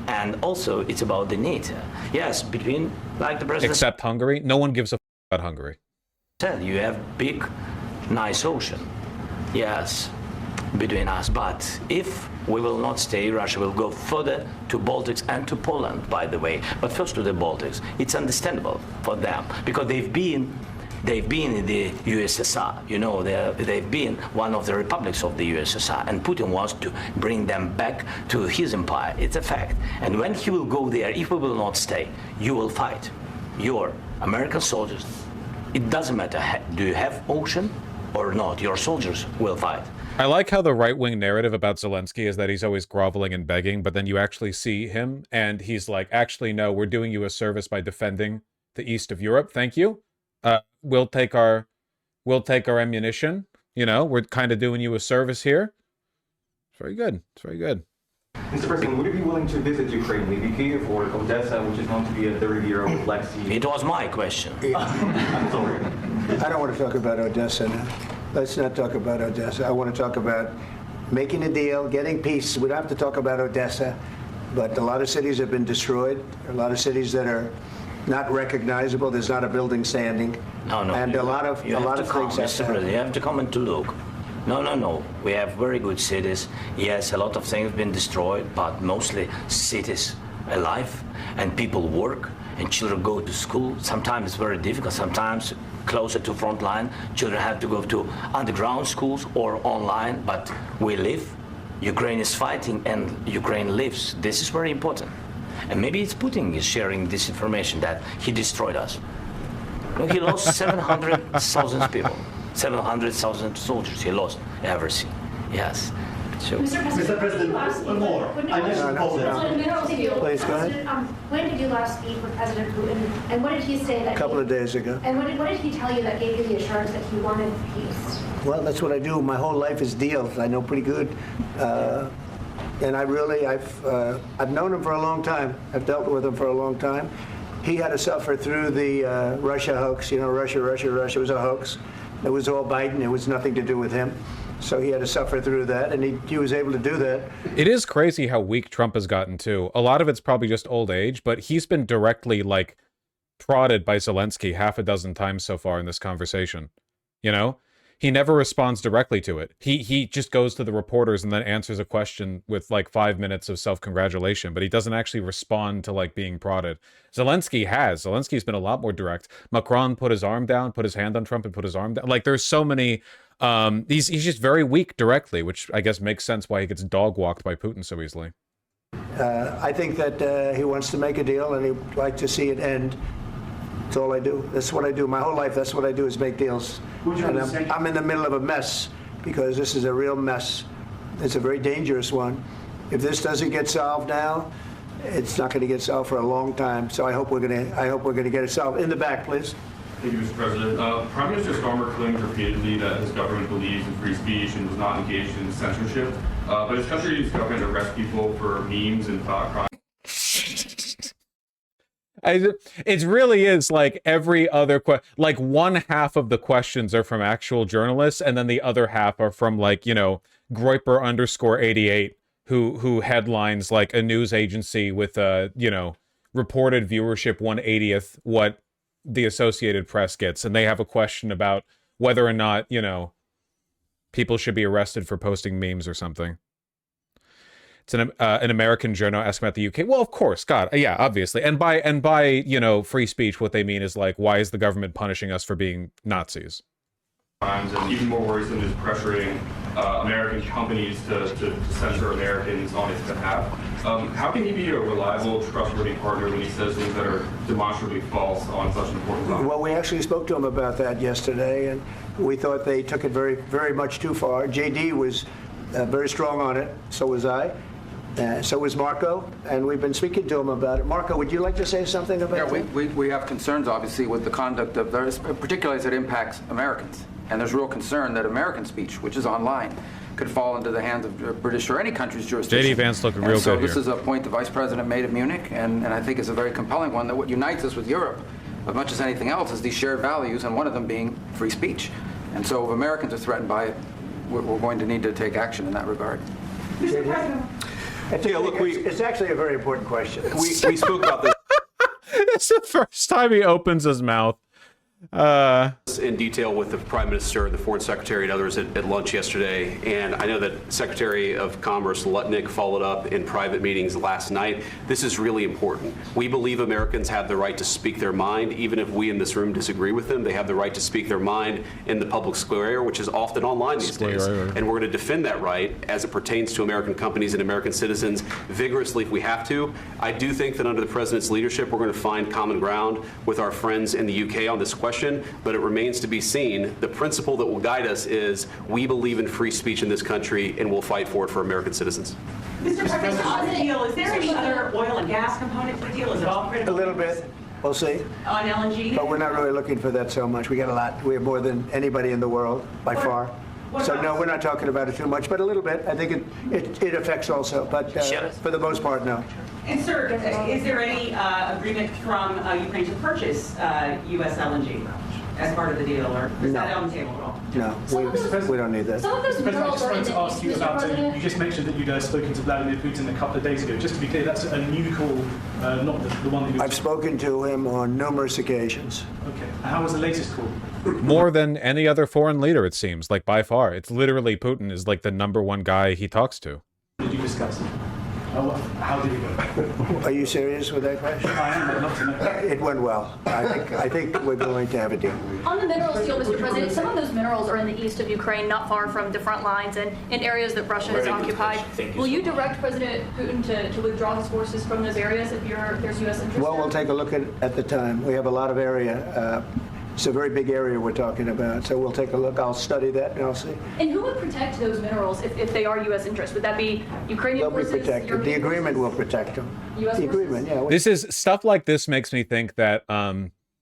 And also, it's about the NATO. Yes, between, like the president... Except Hungary. No one gives a f about Hungary. said, you have big, nice ocean, yes, between us. But if we will not stay, Russia will go further to Baltics and to Poland, by the way. But first to the Baltics. It's understandable for them because they've been in the USSR. You know, they've been one of the republics of the USSR, and Putin wants to bring them back to his empire. It's a fact. And when he will go there, if we will not stay, you will fight. Your American soldiers. It doesn't matter, do you have ocean or not, your soldiers will fight. I like how the right-wing narrative about Zelensky is that he's always groveling and begging, but then you actually see him and he's like, actually, no, we're doing you a service by defending the east of Europe. Thank you. We'll take our ammunition. You know, we're kind of doing you a service here. It's very good. It's very good. Mr. President, would you be willing to visit Ukraine, maybe Kiev or Odessa, which is known to be a 30-year-old Black Sea? It was my question. I'm sorry. I don't want to talk about Odessa now. Let's not talk about Odessa. I want to talk about making a deal, getting peace. We don't have to talk about Odessa, but a lot of cities have been destroyed. A lot of cities that are not recognizable. There's not a building standing. No. And a lot of things Mr. President, you have to come and to look. No. We have very good cities. Yes, a lot of things have been destroyed, but mostly cities alive, and people work, and children go to school. Sometimes it's very difficult. Sometimes closer to front line, children have to go to underground schools or online, but we live. Ukraine is fighting, and Ukraine lives. This is very important. And maybe it's Putin is sharing this information that he destroyed us. No, he lost 700,000 people. 700,000 soldiers he lost everything. Yes. So, Mr. President, one more. I mentioned Poland. Please, go ahead. When did you last speak with President Putin, and what did he say that? A couple of days ago. And what did he tell you that gave you the assurance that he wanted peace? Well, that's what I do. My whole life is deals. I know pretty good. And I've known him for a long time. I've dealt with him for a long time. He had to suffer through the Russia hoax. You know, Russia was a hoax. It was all Biden. It was nothing to do with him. So he had to suffer through that, and he was able to do that. It is crazy how weak Trump has gotten, too. A lot of it's probably just old age, but he's been directly, like, prodded by Zelensky half a dozen times so far in this conversation. You know? He never responds directly to it. He just goes to the reporters and then answers a question with like 5 minutes of self-congratulation, but he doesn't actually respond to like being prodded. Zelensky's been a lot more direct. Macron put his arm down, put his hand on Trump and put his arm down. Like there's so many, he's just very weak directly, which I guess makes sense why he gets dog walked by Putin so easily. I think that he wants to make a deal and he'd like to see it end. That's all I do. That's what I do. My whole life, that's what I do is make deals. And I'm in the middle of a mess because this is a real mess. It's a very dangerous one. If this doesn't get solved now, it's not going to get solved for a long time. So I hope we're going to get it solved. In the back, please. Thank you, Mr. President. Prime Minister Starmer claimed repeatedly that his government believes in free speech and was not engaged in censorship. But his country's government arrests people for memes and thought crimes. It really is like every other like one half of the questions are from actual journalists and then the other half are from like, you know, Groiper_88 who headlines like a news agency with you know, reported viewership 1/80th what the Associated Press gets, and they have a question about whether or not, you know, people should be arrested for posting memes or something. It's an American journal asking about the UK. Well, of course, God, yeah, obviously. And by you know, free speech, what they mean is like, why is the government punishing us for being Nazis? And even more worrisome is pressuring American companies to censor Americans on its behalf. How can he be a reliable, trustworthy partner when he says things that are demonstrably false on such an important topic? Well, we actually spoke to him about that yesterday, and we thought they took it very, very much too far. JD was very strong on it. So was I. So was Marco, and we've been speaking to him about it. Marco, would you like to say something about that? We have concerns, obviously, with the conduct of those, particularly as it impacts Americans. And there's real concern that American speech, which is online, could fall into the hands of British or any country's jurisdiction. J.D. Vance looking real good here. So this is a point the Vice President made at Munich, and I think it's a very compelling one, that what unites us with Europe, as much as anything else, is these shared values, and one of them being free speech. And so if Americans are threatened by it, we're going to need to take action in that regard. Mr. President. It's actually a very important question. We spoke about this. It's the first time he opens his mouth. In detail with the Prime Minister, the Foreign Secretary, and others at lunch yesterday, and I know that Secretary of Commerce Lutnick followed up in private meetings last night. This is really important. We believe Americans have the right to speak their mind, even if we in this room disagree with them. They have the right to speak their mind in the public square, which is often online these days. And we're going to defend that right as it pertains to American companies and American citizens vigorously if we have to. I do think that under the President's leadership, we're going to find common ground with our friends in the UK on this question, but it remains to be seen. The principle that will guide us is we believe in free speech in this country, and we'll fight for it for American citizens. Mr. President, on the deal, is there any other oil and gas component to the deal? Is it all critical? A little bit. We'll see. On LNG? But we're not really looking for that so much. We got a lot. We have more than anybody in the world, by far. So no, we're not talking about it too much, but a little bit. I think it affects also, but for the most part, no. And sir, is there any agreement from Ukraine to purchase U.S. LNG as part of the deal, or is that on the table at all? No, we don't need that. Mr. President, I just wanted to ask you about, you just mentioned that you'd spoken to Vladimir Putin a couple of days ago. Just to be clear, that's a new call, not the one that you... I've spoken to him on numerous occasions. Okay. And how was the latest call? More than any other foreign leader, it seems, like by far. It's literally Putin is like the #1 guy he talks to. Did you discuss it? How did it go? Are you serious with that question? I am, but not to know. It went well. I think we're going to have a deal. On the minerals deal, Mr. President, some of those minerals are in the east of Ukraine, not far from the front lines and in areas that Russia has occupied. Will you direct President Putin to withdraw his forces from those areas if there's U.S. interest? Well, we'll take a look at the time. We have a lot of area. It's a very big area we're talking about, so we'll take a look. I'll study that and I'll see. And who would protect those minerals if they are U.S. interest? Would that be Ukrainian forces? They'll be protected. European The agreement forces? will protect them. US the agreement, yeah. This is stuff like this makes me think that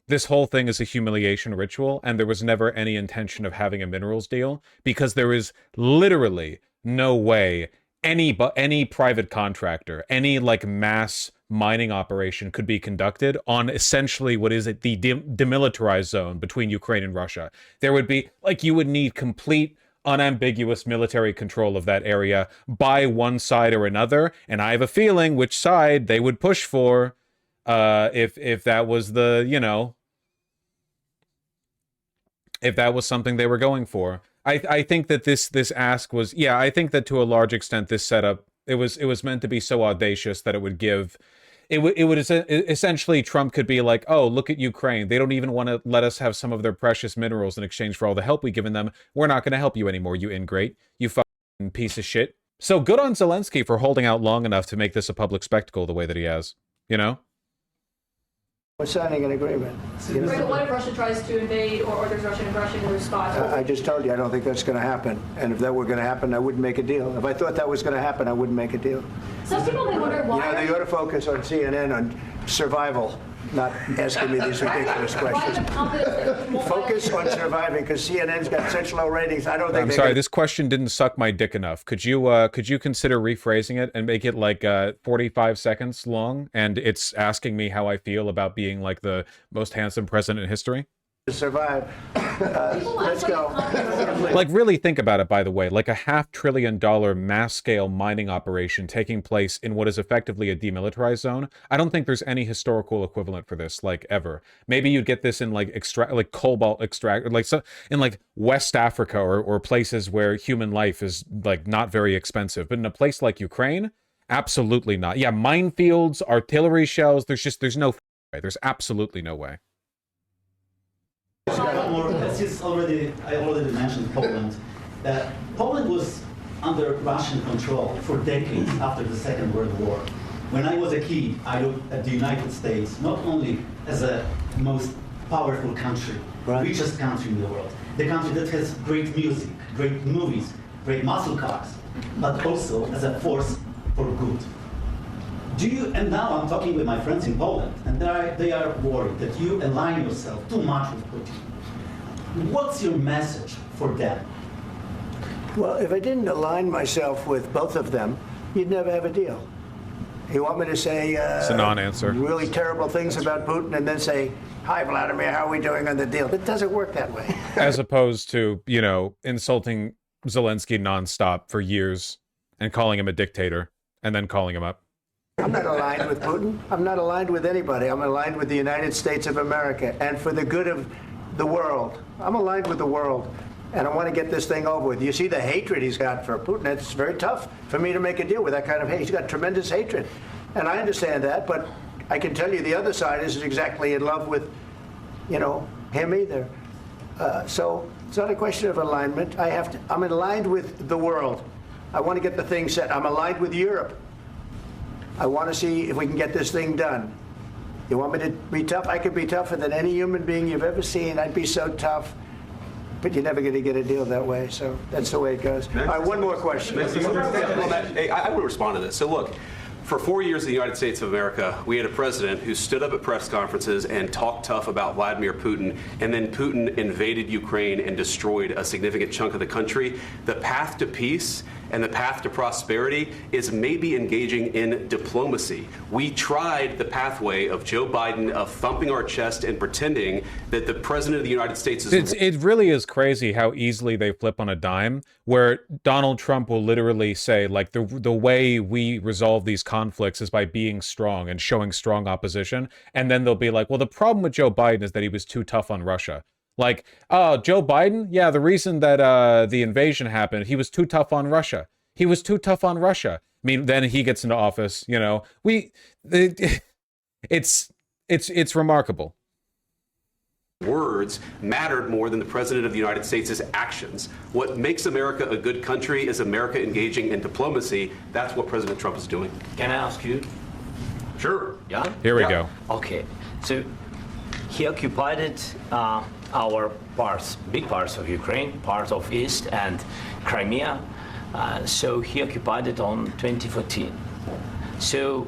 this whole thing is a humiliation ritual, and there was never any intention of having a minerals deal, because there is literally no way any private contractor, any like mass mining operation could be conducted on essentially what is the demilitarized zone between Ukraine and Russia. There would be, like, you would need complete unambiguous military control of that area by one side or another, and I have a feeling which side they would push for if that was the, you know, if that was something they were going for. I think that this ask was, yeah, I think that to a large extent this setup, it was meant to be so audacious that it would give, it would essentially, Trump could be like, oh, look at Ukraine. They don't even want to let us have some of their precious minerals in exchange for all the help we've given them. We're not going to help you anymore, you ingrate, you fucking piece of shit. So good on Zelensky for holding out long enough to make this a public spectacle the way that he has, you know? We're signing an agreement. You know? Right, but what if Russia tries to invade or there's Russian aggression in response? I just told you I don't think that's going to happen. And if that were going to happen, I wouldn't make a deal. If I thought that was going to happen, I wouldn't make a deal. Some people may wonder why. You know, they ought to focus on CNN on survival, not asking me these ridiculous questions. Focus on surviving, because CNN's got such low ratings. I don't think. I'm sorry, this question didn't suck my dick enough. Could you consider rephrasing it and make it like 45 seconds long, and it's asking me how I feel about being like the most handsome president in history? To survive. Let's go. Like, really think about it, by the way. Like a $500 billion mass-scale mining operation taking place in what is effectively a demilitarized zone. I don't think there's any historical equivalent for this, like, ever. Maybe you'd get this in like cobalt extract, like so in like West Africa or places where human life is like not very expensive. But in a place like Ukraine, absolutely not. Yeah, minefields, artillery shells. There's no way. There's absolutely no way. I already mentioned Poland. Poland was under Russian control for decades after the Second World War. When I was a kid, I looked at the United States not only as a most powerful country, richest country in the world, the country that has great music, great movies, great muscle cars, but also as a force for good. And now I'm talking with my friends in Poland, and they are worried that you align yourself too much with Putin. What's your message for them? Well, if I didn't align myself with both of them, you'd never have a deal. You want me to say it's a non-answer. Really terrible things about Putin and then say, hi, Vladimir, how are we doing on the deal? It doesn't work that way. As opposed to, you know, insulting Zelensky nonstop for years and calling him a dictator and then calling him up. I'm not aligned with Putin. I'm not aligned with anybody. I'm aligned with the United States of America. And for the good of the world. I'm aligned with the world, and I want to get this thing over with. You see the hatred he's got for Putin. It's very tough for me to make a deal with that kind of hate. He's got tremendous hatred, and I understand that, but I can tell you the other side isn't exactly in love with, him either. So it's not a question of alignment. I'm aligned with the world. I want to get the thing set. I'm aligned with Europe. I want to see if we can get this thing done. You want me to be tough? I could be tougher than any human being you've ever seen. I'd be so tough. But you're never going to get a deal that way. So that's the way it goes. All right, one more question. Hey, I want to respond to this. So look, for 4 years in the United States of America, we had a president who stood up at press conferences and talked tough about Vladimir Putin, and then Putin invaded Ukraine and destroyed a significant chunk of the country. The path to peace and the path to prosperity is maybe engaging in diplomacy. We tried the pathway of Joe Biden of thumping our chest and pretending that the president of the United States is... It really is crazy how easily they flip on a dime, where Donald Trump will literally say, like, the way we resolve these conflicts is by being strong and showing strong opposition. And then they'll be like, well, the problem with Joe Biden is that he was too tough on Russia. Like, oh, Joe Biden? Yeah, the reason that the invasion happened, he was too tough on Russia. He was too tough on Russia. I mean, then he gets into office, it's remarkable. Words mattered more than the president of the United States' actions. What makes America a good country is America engaging in diplomacy. That's what President Trump is doing. Can I ask you? Sure. Yeah? Here we go. Okay. So he occupied our parts, big parts of Ukraine, part of East and Crimea. So he occupied it on 2014. So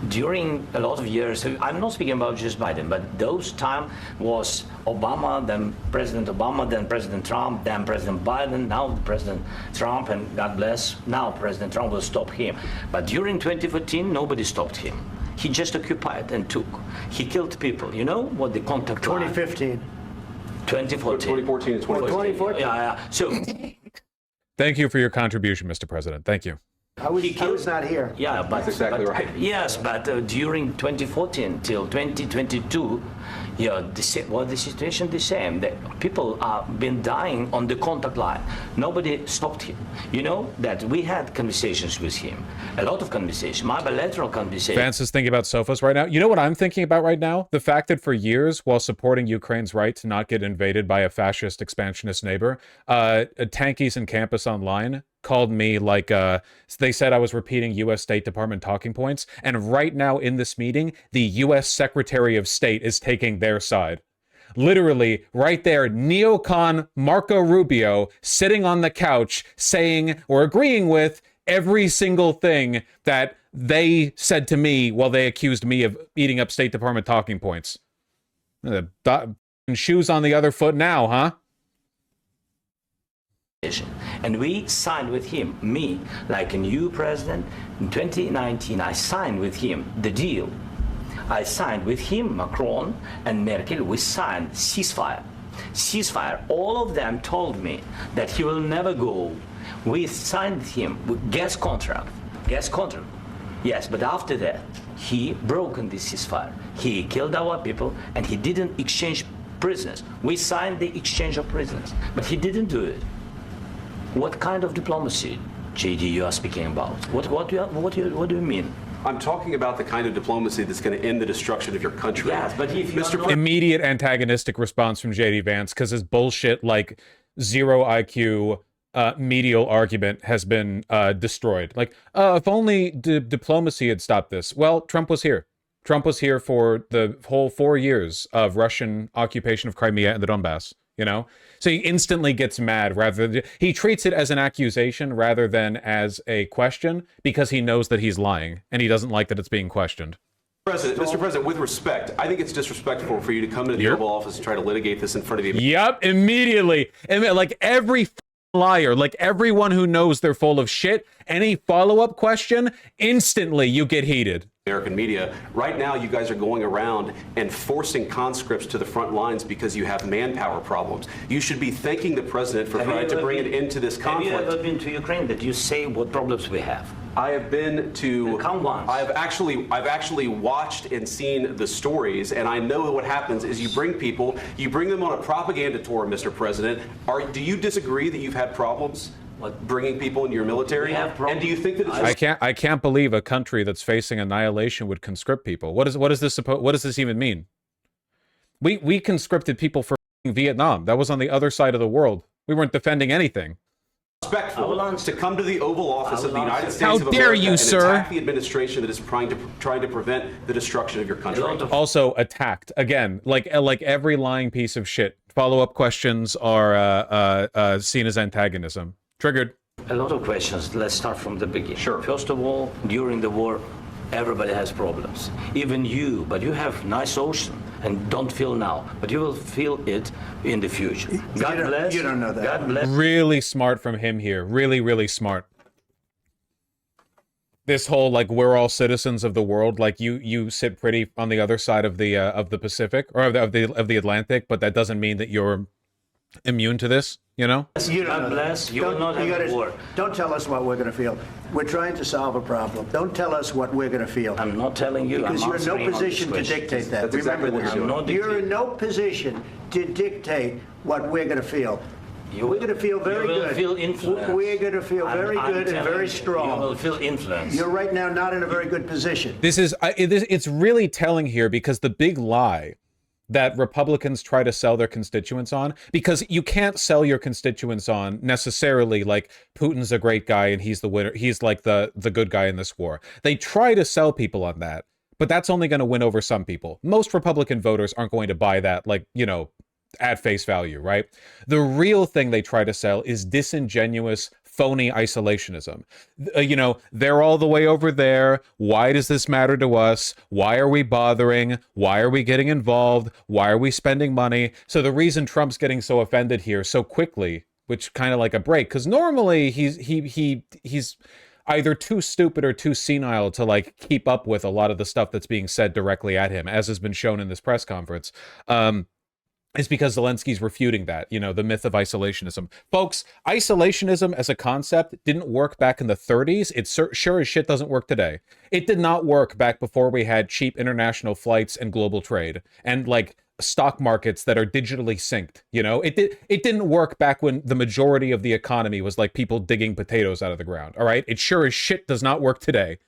during a lot of years, so I'm not speaking about just Biden, but those time was Obama, then President Obama, then President Trump, then President Biden, now President Trump, and God bless, now President Trump will stop him. But during 2014, nobody stopped him. He just occupied and took. He killed people. You know what the contact 2015. 2014. 2014 and 2014. Yeah. So. Thank you for your contribution, Mr. President. Thank you. I was not here. Yeah, but that's exactly right. Yes, but during 2014 till 2022, the situation the same. The people have been dying on the contact line. Nobody stopped him. You know that we had conversations with him, a lot of conversations, my bilateral conversations. Vance is thinking about sofas right now. You know what I'm thinking about right now? The fact that for years, while supporting Ukraine's right to not get invaded by a fascist expansionist neighbor, Tankies and Campus Online called me like they said I was repeating U.S. State Department talking points, and right now in this meeting the U.S. Secretary of State is taking their side. Literally right there, neocon Marco Rubio sitting on the couch saying or agreeing with every single thing that they said to me while they accused me of eating up State Department talking points. Shoes on the other foot now, huh? And we signed with him, me, like a new president. In 2019, I signed with him the deal. I signed with him, Macron and Merkel, we signed ceasefire. Ceasefire, all of them told me that he will never go. We signed him with gas contract. Yes, but after that, he broken this ceasefire. He killed our people and he didn't exchange prisoners. We signed the exchange of prisoners, but he didn't do it. What kind of diplomacy, JD, you are speaking about? What do you mean? I'm talking about the kind of diplomacy that's going to end the destruction of your country. Yes, but if you are not... Immediate antagonistic response from JD Vance because his bullshit, like, zero IQ medial argument has been destroyed. Like, if only diplomacy had stopped this. Well, Trump was here. Trump was here for the whole 4 years of Russian occupation of Crimea and the Donbass. You know, so he instantly gets mad he treats it as an accusation rather than as a question because he knows that he's lying and he doesn't like that it's being questioned. Mr. President, with respect, I think it's disrespectful for you to come into the Oval Office and try to litigate this in front of the... Yep, immediately. Like every liar, like everyone who knows they're full of shit, any follow-up question, instantly you get heated. American media. Right now, you guys are going around and forcing conscripts to the front lines because you have manpower problems. You should be thanking the president for trying to bring an end to this conflict. Have you ever been to Ukraine that you say what problems we have? I have been to. I've actually watched and seen the stories, and I know what happens is you bring them on a propaganda tour, Mr. President. Do you disagree that you've had problems bringing people into your military? And do you think that it's I can't believe a country that's facing annihilation would conscript people. What does this even mean? We conscripted people for Vietnam. That was on the other side of the world. We weren't defending anything. Respectful to come to the Oval Office of the United States How of dare America you, and sir? attack the administration that is trying to prevent the destruction of your country. Also attacked again, like every lying piece of shit. Follow-up questions are seen as antagonism. Triggered. A lot of questions. Let's start from the beginning. Sure. First of all, during the war, everybody has problems. Even you, but you have nice ocean and don't feel now, but you will feel it in the future. God bless. You don't know that. God bless. Really smart from him here. Really, really smart. This whole like we're all citizens of the world. Like you sit pretty on the other side of the Pacific or of the Atlantic, but that doesn't mean that you're immune to this. You know. You don't God know bless. that. You will not have war. Don't tell us what we're going to feel. We're trying to solve a problem. Don't tell us what we're going to feel. I'm not telling you. Because I'm you're in answering no on this position to question. dictate that. That's exactly Remember what this. you're doing. You're in no position to dictate what we're going to feel. We're going to feel very good. You will feel influenced. We're going to feel very good and very strong. You will feel influenced. You're right now not in a very good position. It's really telling here because the big lie that Republicans try to sell their constituents on, because you can't sell your constituents on necessarily like Putin's a great guy and he's the winner. He's like the good guy in this war. They try to sell people on that, but that's only going to win over some people. Most Republican voters aren't going to buy that, like, you know, at face value, right? The real thing they try to sell is disingenuous, phony isolationism. You know, they're all the way over there. Why does this matter to us? Why are we bothering? Why are we getting involved? Why are we spending money? So the reason Trump's getting so offended here so quickly, which kind of like a break, because normally he's either too stupid or too senile to like keep up with a lot of the stuff that's being said directly at him, as has been shown in this press conference. It's because Zelensky's refuting that, you know, the myth of isolationism. Folks, isolationism as a concept didn't work back in the 30s. It sure as shit doesn't work today. It did not work back before we had cheap international flights and global trade and like stock markets that are digitally synced, you know? It didn't work back when the majority of the economy was like people digging potatoes out of the ground, all right? It sure as shit does not work today.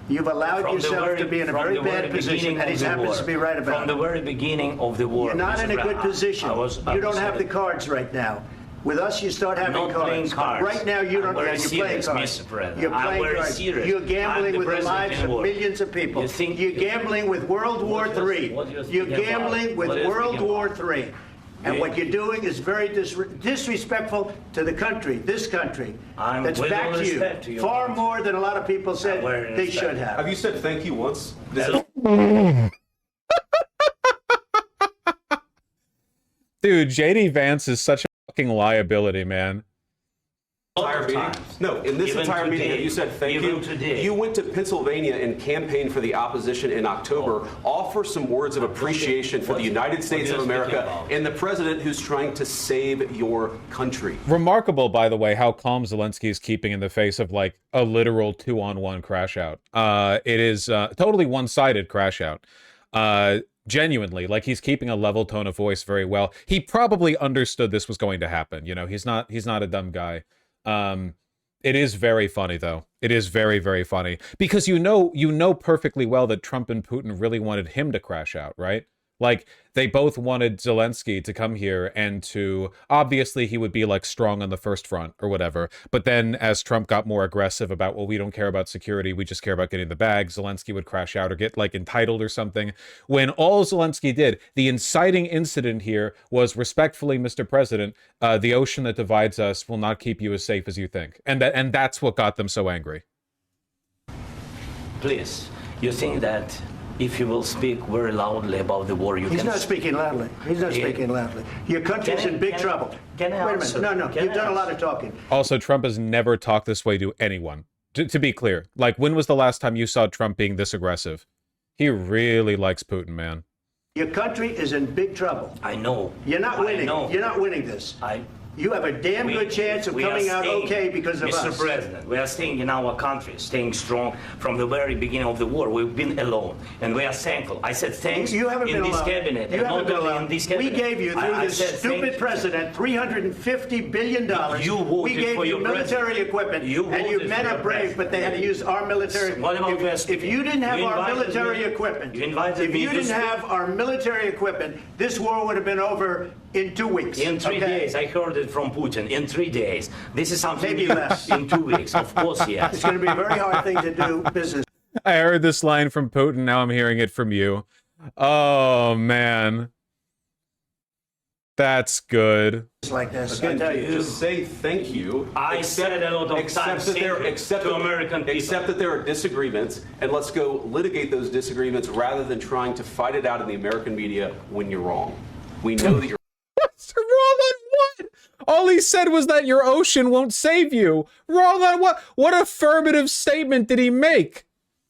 You've allowed yourself to be in a very bad position, and he happens to be right about it. From the very beginning of the war. You're not in a good position. You don't have the cards right now. With us, you start having I'm not playing cards. cards. Right now, you don't. I'm very You're playing serious, cards. Mr. President. You're I'm playing very cards. serious. You're gambling I'm with the president lives in of war. millions of people. You're gambling with World War III. You're gambling with World War III. And what you're doing is very disrespectful to the country, this country, that's backed you far more than a lot of people said they should have. Have you said thank you once? Dude, JD Vance is such a fucking liability, man. Entire meeting? No, in this entire meeting, have you said thank you? You went to Pennsylvania and campaigned for the opposition in October. Offer some words of appreciation for the United States of America and the president who's trying to save your country. Remarkable, by the way, how calm Zelensky is keeping in the face of like a literal 2-on-1 crash out. It is totally one-sided crash out. Genuinely, like he's keeping a level tone of voice very well. He probably understood this was going to happen. You know, he's not a dumb guy. It is very funny though. It is very, very funny because you know perfectly well that Trump and Putin really wanted him to crash out, right? Like they both wanted Zelensky to come here and to, obviously he would be like strong on the first front or whatever. But then as Trump got more aggressive about, well, we don't care about security, we just care about getting the bag, Zelensky would crash out or get like entitled or something. When all Zelensky did, the inciting incident here was, respectfully, Mr. President, the ocean that divides us will not keep you as safe as you think. And that's what got them so angry. Please, you think that if you will speak very loudly about the war, He's not speaking loudly. He's not speaking loudly. Your country's in big trouble. Wait a minute. No. You've done a lot of talking. Also, Trump has never talked this way to anyone. To be clear, like, when was the last time you saw Trump being this aggressive? He really likes Putin, man. Your country is in big trouble. I know. You're not winning. You're not winning this. You have a damn good chance of coming out okay because of us. Mr. President, we are staying in our country, staying strong from the very beginning of the war. We've been alone, and we are thankful. I said thanks You haven't in been this alone. cabinet, You and haven't not been only alone. in this cabinet. We gave you, through I this said stupid president, $350 billion. You voted we gave for you your military president. equipment, You and you voted men for are your brave, president. but they had to use our military. What about If you didn't have You our invited military me- equipment, you invited if me you to didn't speak. have our military equipment, this war would have been over in 2 weeks. In 3 okay? days, I heard it from Putin. In 3 days, this is something Maybe new. less. In 2 weeks, of course, yes. It's going to be a very hard thing to do business. I heard this line from Putin, now I'm hearing it from you. Oh, man. That's good. Like this, I Again, tell you. just say thank you. I said a lot of times to American people. Accept that there are disagreements, and let's go litigate those disagreements rather than trying to fight it out in the American media when you're wrong. We know that you're What's wrong on what? All he said was that your ocean won't save you. Wrong on what? What affirmative statement did he make?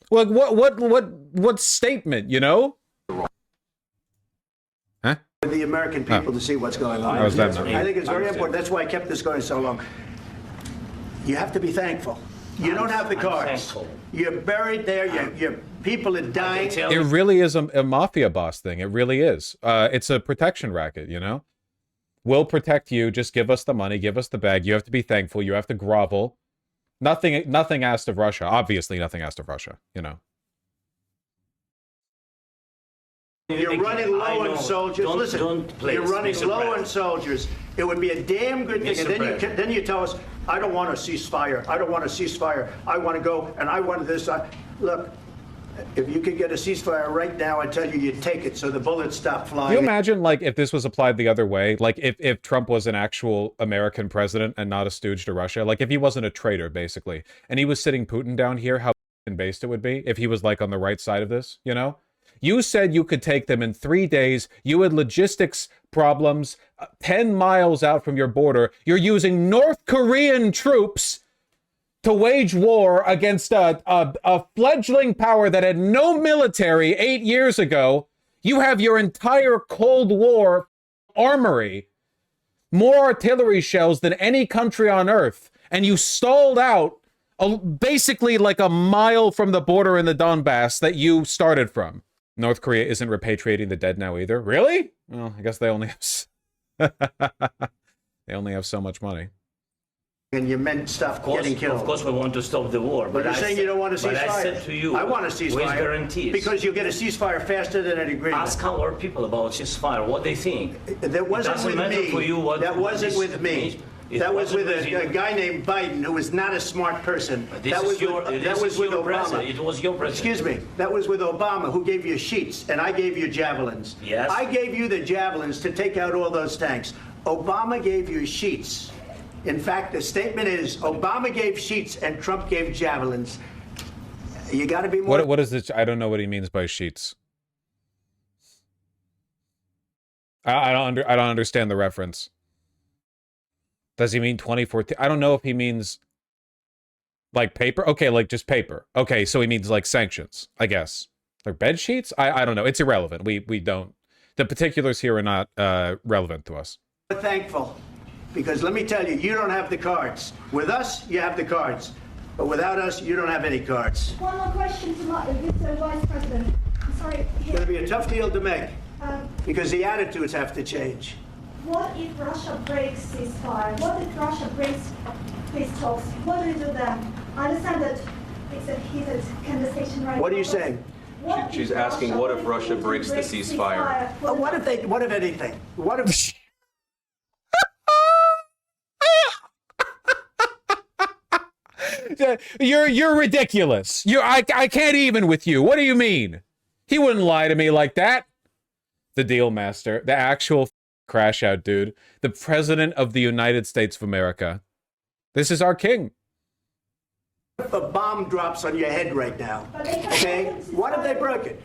Like what statement, you know? Huh? For the American people to see what's going on. How is that not- I think it's very important. That's why I kept this going so long. You have to be thankful. You don't have the cards. thankful. You're buried there. Your people are dying. It really is a mafia boss thing. It really is. It's a protection racket, you know? We'll protect you. Just give us the money. Give us the bag. You have to be thankful. You have to grovel. Nothing asked of Russia. Obviously, nothing asked of Russia, you know? You're running low on soldiers. Listen, you're running low on soldiers. It would be a damn good thing. And then you tell us, I don't want a ceasefire. I don't want a ceasefire. I want to go and I want this. Look, if you could get a ceasefire right now, I tell you, you'd take it so the bullets stop flying. Can you imagine, like, if this was applied the other way? Like, if Trump was an actual American president and not a stooge to Russia? Like, if he wasn't a traitor, basically, and he was sitting Putin down here, how based it would be if he was, like, on the right side of this, you know? You said you could take them in 3 days. You had logistics problems 10 miles out from your border. You're using North Korean troops to wage war against a fledgling power that had no military 8 years ago. You have your entire Cold War armory, more artillery shells than any country on Earth, and you stalled out basically like a mile from the border in the Donbass that you started from. North Korea isn't repatriating the dead now either. Really? Well, I guess they only have they only have so much money. And you meant stuff getting killed. Of course, we want to stop the war. But you're saying you don't want a ceasefire. But I said to you, I want a ceasefire. with guarantees. Because you'll get a ceasefire faster than an agreement. Ask our people about ceasefire, what they think. That wasn't with me. That wasn't with me. That was with a guy named Biden, who was not a smart person. That was with Obama. It was your president. Excuse me. That was with Obama, who gave you sheets, and I gave you javelins. Yes. I gave you the javelins to take out all those tanks. Obama gave you sheets. In fact, the statement is Obama gave sheets and Trump gave javelins. You got to be more. What is this? I don't know what he means by sheets. I don't understand the reference. Does he mean 2014? I don't know if he means like paper. Okay, like just paper. Okay, so he means like sanctions, I guess. Like bed sheets? I don't know. It's irrelevant. We don't. The particulars here are not relevant to us. Thankful, because let me tell you, you don't have the cards. With us, you have the cards, but without us, you don't have any cards. One more question to Mr. Vice President. I'm sorry. It's going to be a tough deal to make, because the attitudes have to change. What if Russia breaks ceasefire? What if Russia breaks peace talks? What do we do then? I understand that it's a heated conversation right now. What are you saying? She's asking, what if Russia breaks the ceasefire? What if anything? What if... You're ridiculous. I can't even with you. What do you mean? He wouldn't lie to me like that. The deal master, the actual crash out dude, the president of the United States of America. This is our king. If a bomb drops on your head right now, okay? What if they broke it?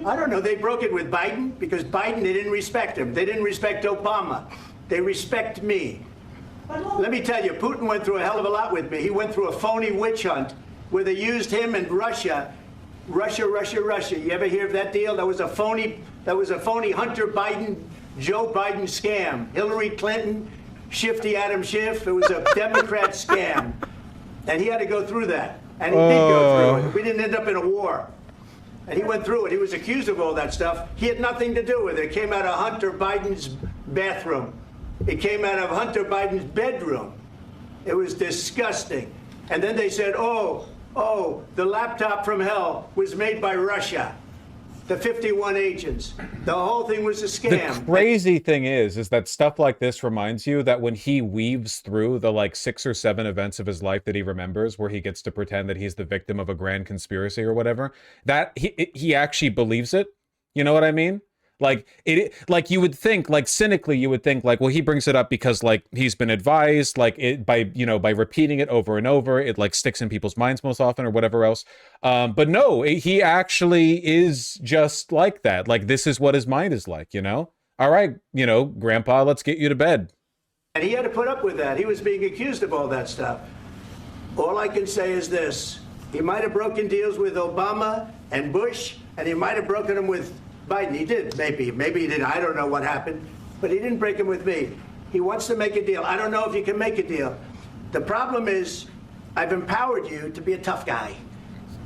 I don't know. They broke it with Biden because Biden, they didn't respect him. They didn't respect Obama. They respect me. Let me tell you, Putin went through a hell of a lot with me. He went through a phony witch hunt where they used him and Russia. Russia. You ever hear of that deal? That was a phony Hunter Biden, Joe Biden scam. Hillary Clinton, Shifty Adam Schiff. It was a Democrat scam. And he had to go through that. And he did go through it. We didn't end up in a war. And he went through it. He was accused of all that stuff. He had nothing to do with it. It came out of Hunter Biden's bathroom. It came out of Hunter Biden's bedroom. It was disgusting. And then they said, oh, the laptop from hell was made by Russia. The 51 agents. The whole thing was a scam. The crazy thing is that stuff like this reminds you that when he weaves through the like 6 or 7 events of his life that he remembers, where he gets to pretend that he's the victim of a grand conspiracy or whatever, that he actually believes it. You know what I mean? Like like you would think, like cynically, you would think like, well, he brings it up because like he's been advised, like by repeating it over and over, it like sticks in people's minds most often or whatever else. But no, he actually is just like that. Like this is what his mind is like, you know? All right, grandpa, let's get you to bed. And he had to put up with that. He was being accused of all that stuff. All I can say is this. He might have broken deals with Obama and Bush, and he might have broken them with Biden. He did, maybe. Maybe he didn't. I don't know what happened. But he didn't break them with me. He wants to make a deal. I don't know if you can make a deal. The problem is I've empowered you to be a tough guy.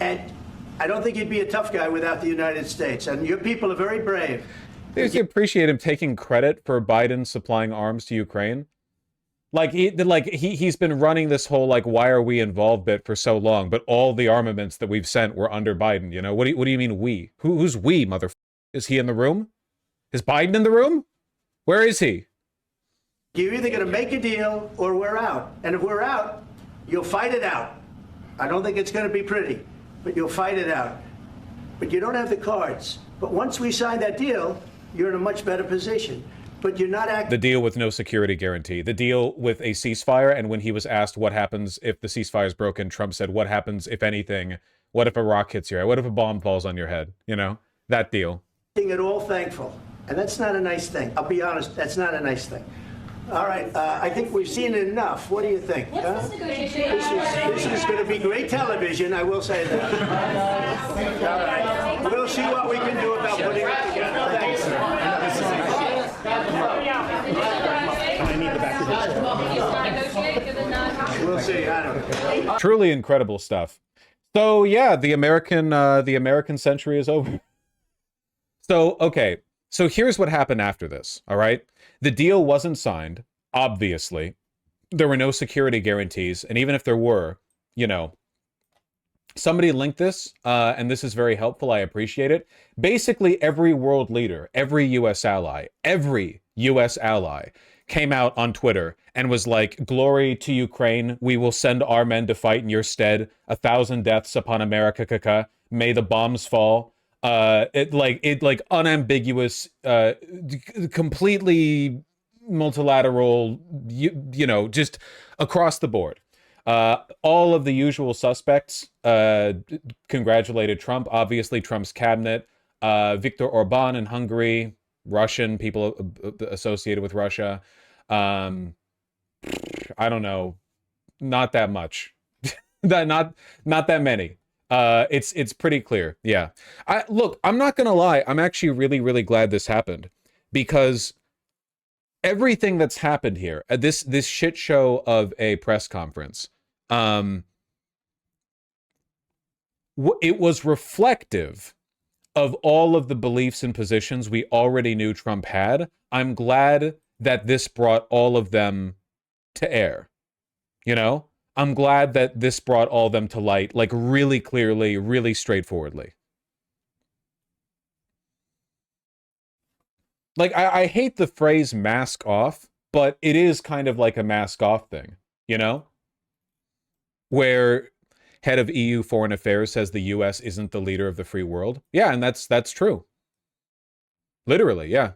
And I don't think you'd be a tough guy without the United States. And your people are very brave. I appreciate him taking credit for Biden supplying arms to Ukraine. He's been running this whole like why are we involved bit for so long, but all the armaments that we've sent were under Biden. You know what do you mean we? Who's we, motherfucker? Is he in the room? Is Biden in the room? Where is he? You're either going to make a deal or we're out. And if we're out, you'll fight it out. I don't think it's going to be pretty, but you'll fight it out. But you don't have the cards. But once we sign that deal, you're in a much better position. But you're not acting. The deal with no security guarantee. The deal with a ceasefire. And when he was asked what happens if the ceasefire is broken, Trump said, what happens if anything? What if a rock hits your head? What if a bomb falls on your head? You know, that deal. At all thankful. And that's not a nice thing. I'll be honest, that's not a nice thing. All right, I think we've seen it enough. What do you think? Huh? This is going to be great television, I will say that. All right. We'll see what we can do about putting it together. Thanks. We'll see. I don't know. Truly incredible stuff. So yeah, the American century is over. So, okay, so here's what happened after this, all right? The deal wasn't signed, obviously. There were no security guarantees, and even if there were, somebody linked this, and this is very helpful, I appreciate it. Basically, every world leader, every U.S. ally came out on Twitter and was like, glory to Ukraine, we will send our men to fight in your stead, 1,000 deaths upon America, kaka. May the bombs fall. Unambiguous, completely multilateral, just across the board. All of the usual suspects congratulated Trump. Obviously, Trump's cabinet, Viktor Orban in Hungary, Russian people associated with Russia. I don't know, not that much, not that many. It's pretty clear. Yeah. Look, I'm not going to lie. I'm actually really, really glad this happened because everything that's happened here, this shit show of a press conference, it was reflective of all of the beliefs and positions we already knew Trump had. I'm glad that this brought all of them to air, I'm glad that this brought all of them to light, like really clearly, really straightforwardly. Like, I hate the phrase mask off, but it is kind of like a mask off thing, Where head of EU Foreign Affairs says the US isn't the leader of the free world. Yeah, and that's true. Literally, yeah.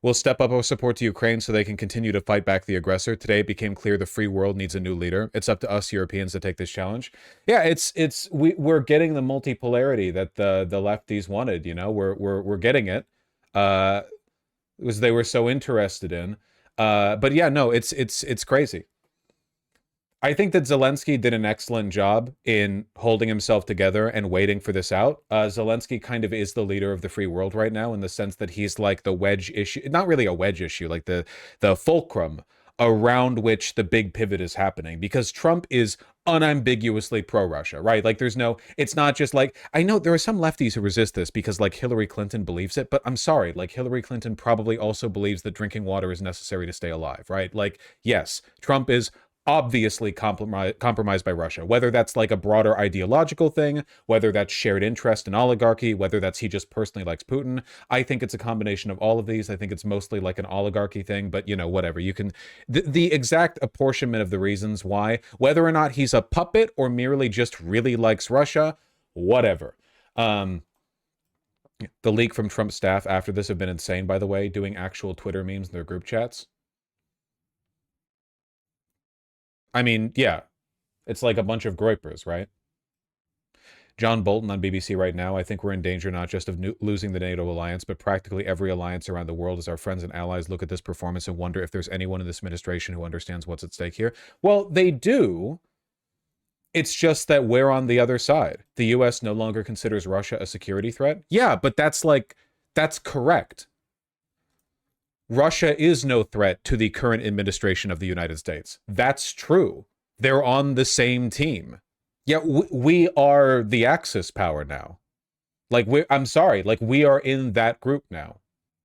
We'll step up our support to Ukraine so they can continue to fight back the aggressor. Today it became clear the free world needs a new leader. It's up to us Europeans to take this challenge. Yeah, we're getting the multipolarity that the lefties wanted, We're getting it. Was they were so interested in. But yeah, no, it's crazy. I think that Zelensky did an excellent job in holding himself together and waiting for this out. Zelensky kind of is the leader of the free world right now, in the sense that he's like the wedge issue, not really a wedge issue, like the fulcrum around which the big pivot is happening, because Trump is unambiguously pro-Russia, right? Like there's no, it's not just like, I know there are some lefties who resist this because like Hillary Clinton believes it, but I'm sorry, like Hillary Clinton probably also believes that drinking water is necessary to stay alive, right? Like, yes, Trump is obviously compromised by Russia, whether that's like a broader ideological thing, whether that's shared interest in oligarchy, whether that's he just personally likes Putin. I think it's a combination of all of these. I think it's mostly like an oligarchy thing, but you know, whatever. You can, the exact apportionment of the reasons why, whether or not he's a puppet or merely just really likes Russia, whatever. The leak from Trump's staff after this have been insane, by the way, doing actual Twitter memes in their group chats. I mean, yeah, it's like a bunch of groypers, right? John Bolton on BBC right now, I think we're in danger not just of losing the NATO alliance, but practically every alliance around the world as our friends and allies look at this performance and wonder if there's anyone in this administration who understands what's at stake here. Well, they do. It's just that we're on the other side. The US no longer considers Russia a security threat. Yeah, but that's correct. Russia is no threat to the current administration of the United States. That's true. They're on the same team. Yeah, we are the Axis power now. Like, I'm sorry, like we are in that group now.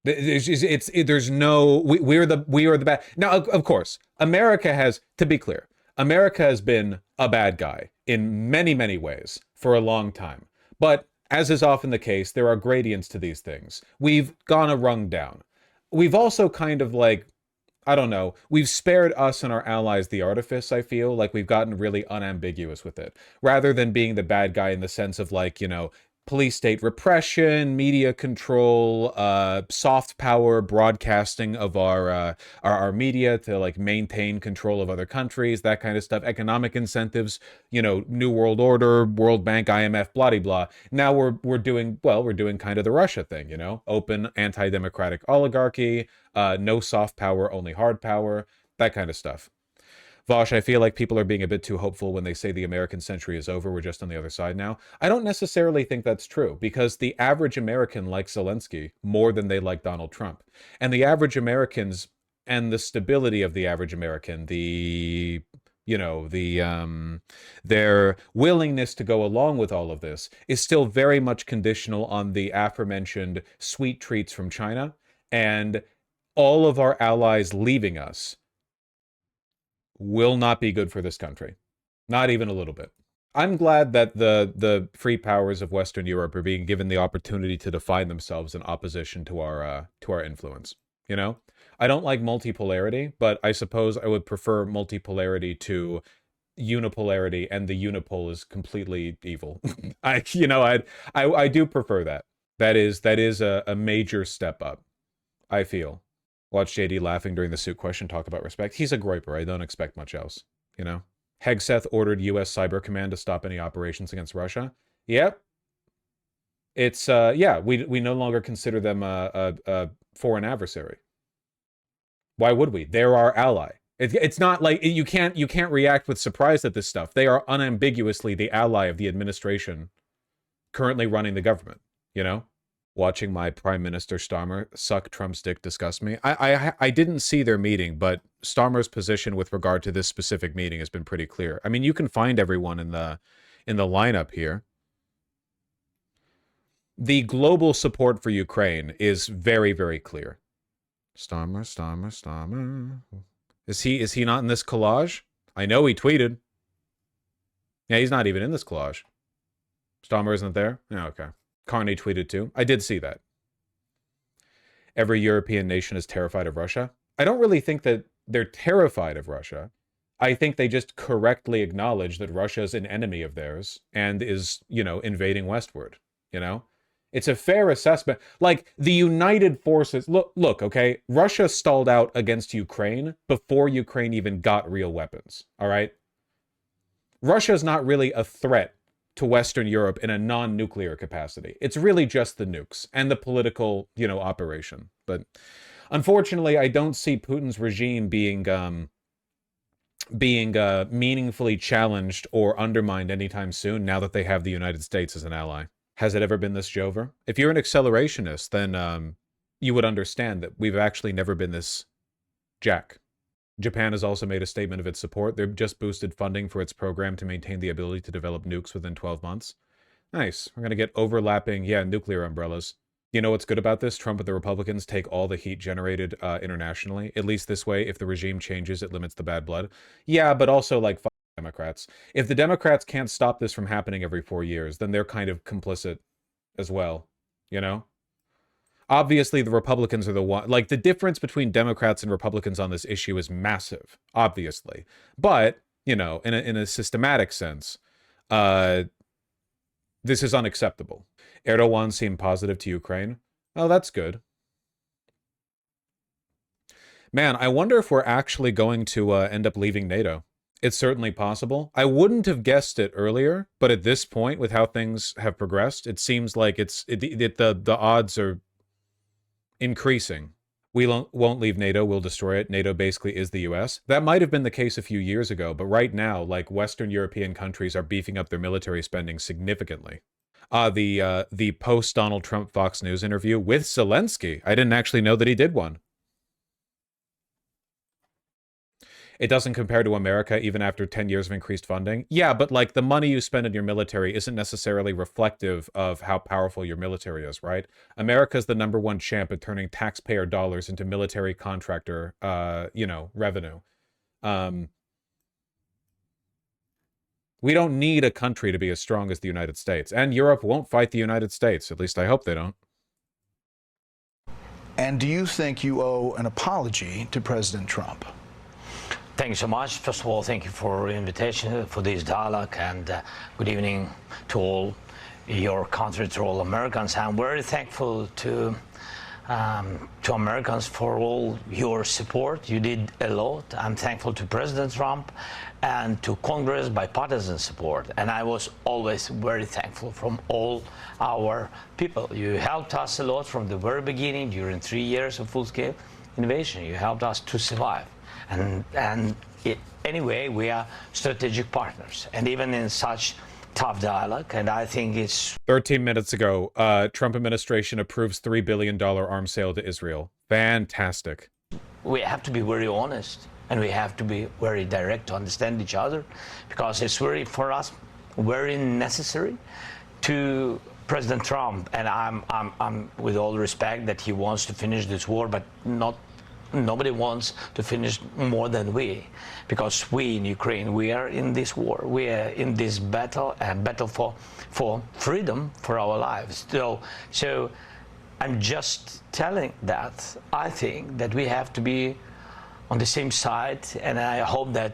There's no, we are the bad. Now, of course, America has, to be clear, America has been a bad guy in many, many ways for a long time. But as is often the case, there are gradients to these things. We've gone a rung down. We've also kind of like, I don't know, we've spared us and our allies the artifice, I feel. Like we've gotten really unambiguous with it. Rather than being the bad guy in the sense of like, you know, police state repression, media control, soft power broadcasting of our media to like maintain control of other countries, that kind of stuff, economic incentives, you know, New World Order, World Bank, IMF, blah, blah, blah. Now we're doing kind of the Russia thing, you know, open anti-democratic oligarchy, no soft power, only hard power, that kind of stuff. Vosh, I feel like people are being a bit too hopeful when they say the American century is over. We're just on the other side now. I don't necessarily think that's true, because the average American likes Zelensky more than they like Donald Trump. And the average Americans and the stability of the average American, their willingness to go along with all of this is still very much conditional on the aforementioned sweet treats from China and all of our allies leaving us. Will not be good for this country. Not even a little bit. I'm glad that the free powers of Western Europe are being given the opportunity to define themselves in opposition to our influence. You know? I don't like multipolarity, but I suppose I would prefer multipolarity to unipolarity, and the unipole is completely evil. I do prefer that. That is a major step up, I feel. Watch JD laughing during the suit question talk about respect. He's a groyper. I don't expect much else, you know? Hegseth ordered U.S. Cyber Command to stop any operations against Russia. Yep. It's, we no longer consider them a foreign adversary. Why would we? They're our ally. It's not like, you can't react with surprise at this stuff. They are unambiguously the ally of the administration currently running the government, you know? Watching my Prime Minister Starmer suck Trump's dick disgusts me. I didn't see their meeting, but Starmer's position with regard to this specific meeting has been pretty clear. I mean, you can find everyone in the lineup here. The global support for Ukraine is very, very clear. Starmer. Is he not in this collage? I know he tweeted. Yeah, he's not even in this collage. Starmer isn't there? Yeah, okay. Carney tweeted too. I did see that. Every European nation is terrified of Russia. I don't really think that they're terrified of Russia. I think they just correctly acknowledge that Russia is an enemy of theirs and is, you know, invading westward, you know? It's a fair assessment. Like, the united forces... Look, okay? Russia stalled out against Ukraine before Ukraine even got real weapons, all right? Russia's not really a threat to Western Europe in a non-nuclear capacity. It's really just the nukes and the political, you know, operation. But unfortunately, I don't see Putin's regime being being meaningfully challenged or undermined anytime soon now that they have the United States as an ally. Has it ever been this Jover? If you're an accelerationist, then you would understand that we've actually never been this jack. Japan has also made a statement of its support. They've just boosted funding for its program to maintain the ability to develop nukes within 12 months. Nice. We're going to get overlapping, nuclear umbrellas. You know what's good about this? Trump and the Republicans take all the heat generated internationally. At least this way, if the regime changes, it limits the bad blood. Yeah, but also, like, fuck Democrats. If the Democrats can't stop this from happening every 4 years, then they're kind of complicit as well, you know? Obviously, the Republicans are the one... Like, the difference between Democrats and Republicans on this issue is massive, obviously. But, you know, in a systematic sense, this is unacceptable. Erdogan seemed positive to Ukraine. Oh, that's good. Man, I wonder if we're actually going to end up leaving NATO. It's certainly possible. I wouldn't have guessed it earlier, but at this point, with how things have progressed, it seems like the odds are increasing. We won't leave NATO, we'll destroy it. NATO basically is the US. That might have been the case a few years ago, but right now, like, Western European countries are beefing up their military spending significantly. The post-Donald Trump Fox News interview with Zelenskyy. I didn't actually know that he did one. It doesn't compare to America even after 10 years of increased funding. Yeah, but like the money you spend on your military isn't necessarily reflective of how powerful your military is, right? America's the #1 champ at turning taxpayer dollars into military contractor, revenue. We don't need a country to be as strong as the United States. And Europe won't fight the United States. At least I hope they don't. And do you think you owe an apology to President Trump? Thank you so much. First of all, thank you for the invitation for this dialogue, and good evening to all your country, to all Americans. I'm very thankful to Americans for all your support. You did a lot. I'm thankful to President Trump and to Congress bipartisan support. And I was always very thankful from all our people. You helped us a lot from the very beginning during 3 years of full-scale innovation. You helped us to survive. Anyway, we are strategic partners, and even in such tough dialogue, and I think it's... 13 minutes ago, Trump administration approves $3 billion arms sale to Israel. Fantastic. We have to be very honest, and we have to be very direct to understand each other, because it's very, for us, very necessary to President Trump, and I'm with all respect that he wants to finish this war, but nobody wants to finish more than we, because we in Ukraine, we are in this war, we are in this battle, and battle for freedom for our lives. So I'm just telling that I think that we have to be on the same side, and I hope that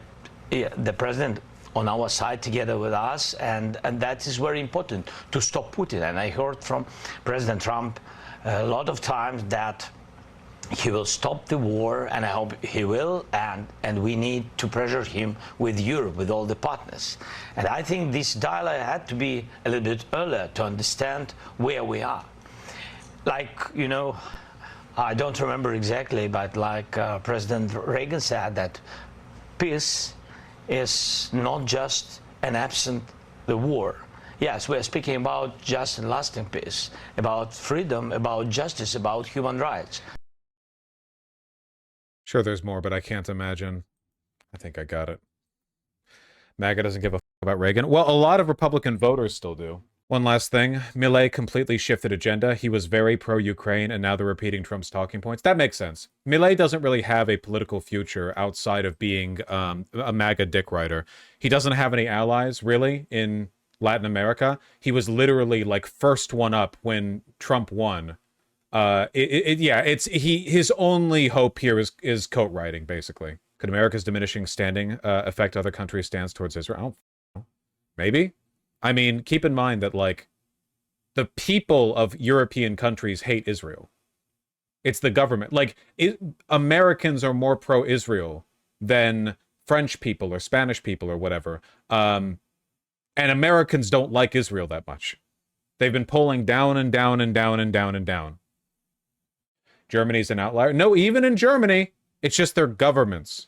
the president on our side together with us, and that is very important to stop Putin. And I heard from President Trump a lot of times that he will stop the war, and I hope he will, and we need to pressure him with Europe, with all the partners. And I think this dialogue had to be a little bit earlier to understand where we are. Like, you know, I don't remember exactly, but like President Reagan said, that peace is not just an absent the war. Yes, we're speaking about just and lasting peace, about freedom, about justice, about human rights. Sure, there's more, but I can't imagine. I think I got it. MAGA doesn't give a f about Reagan. Well, a lot of Republican voters still do. One last thing. Milei completely shifted agenda. He was very pro-Ukraine, and now they're repeating Trump's talking points. That makes sense. Milei doesn't really have a political future outside of being a MAGA dick rider. He doesn't have any allies, really, in Latin America. He was literally, like, first one up when Trump won. His only hope here is coat riding, basically. Could America's diminishing standing affect other countries' stance towards Israel? I don't know. Maybe. I mean, keep in mind that, like, the people of European countries hate Israel. It's the government. Like, Americans are more pro-Israel than French people or Spanish people or whatever. And Americans don't like Israel that much. They've been pulling down and down and down and down and down. Germany's an outlier. No, even in Germany, it's just their governments.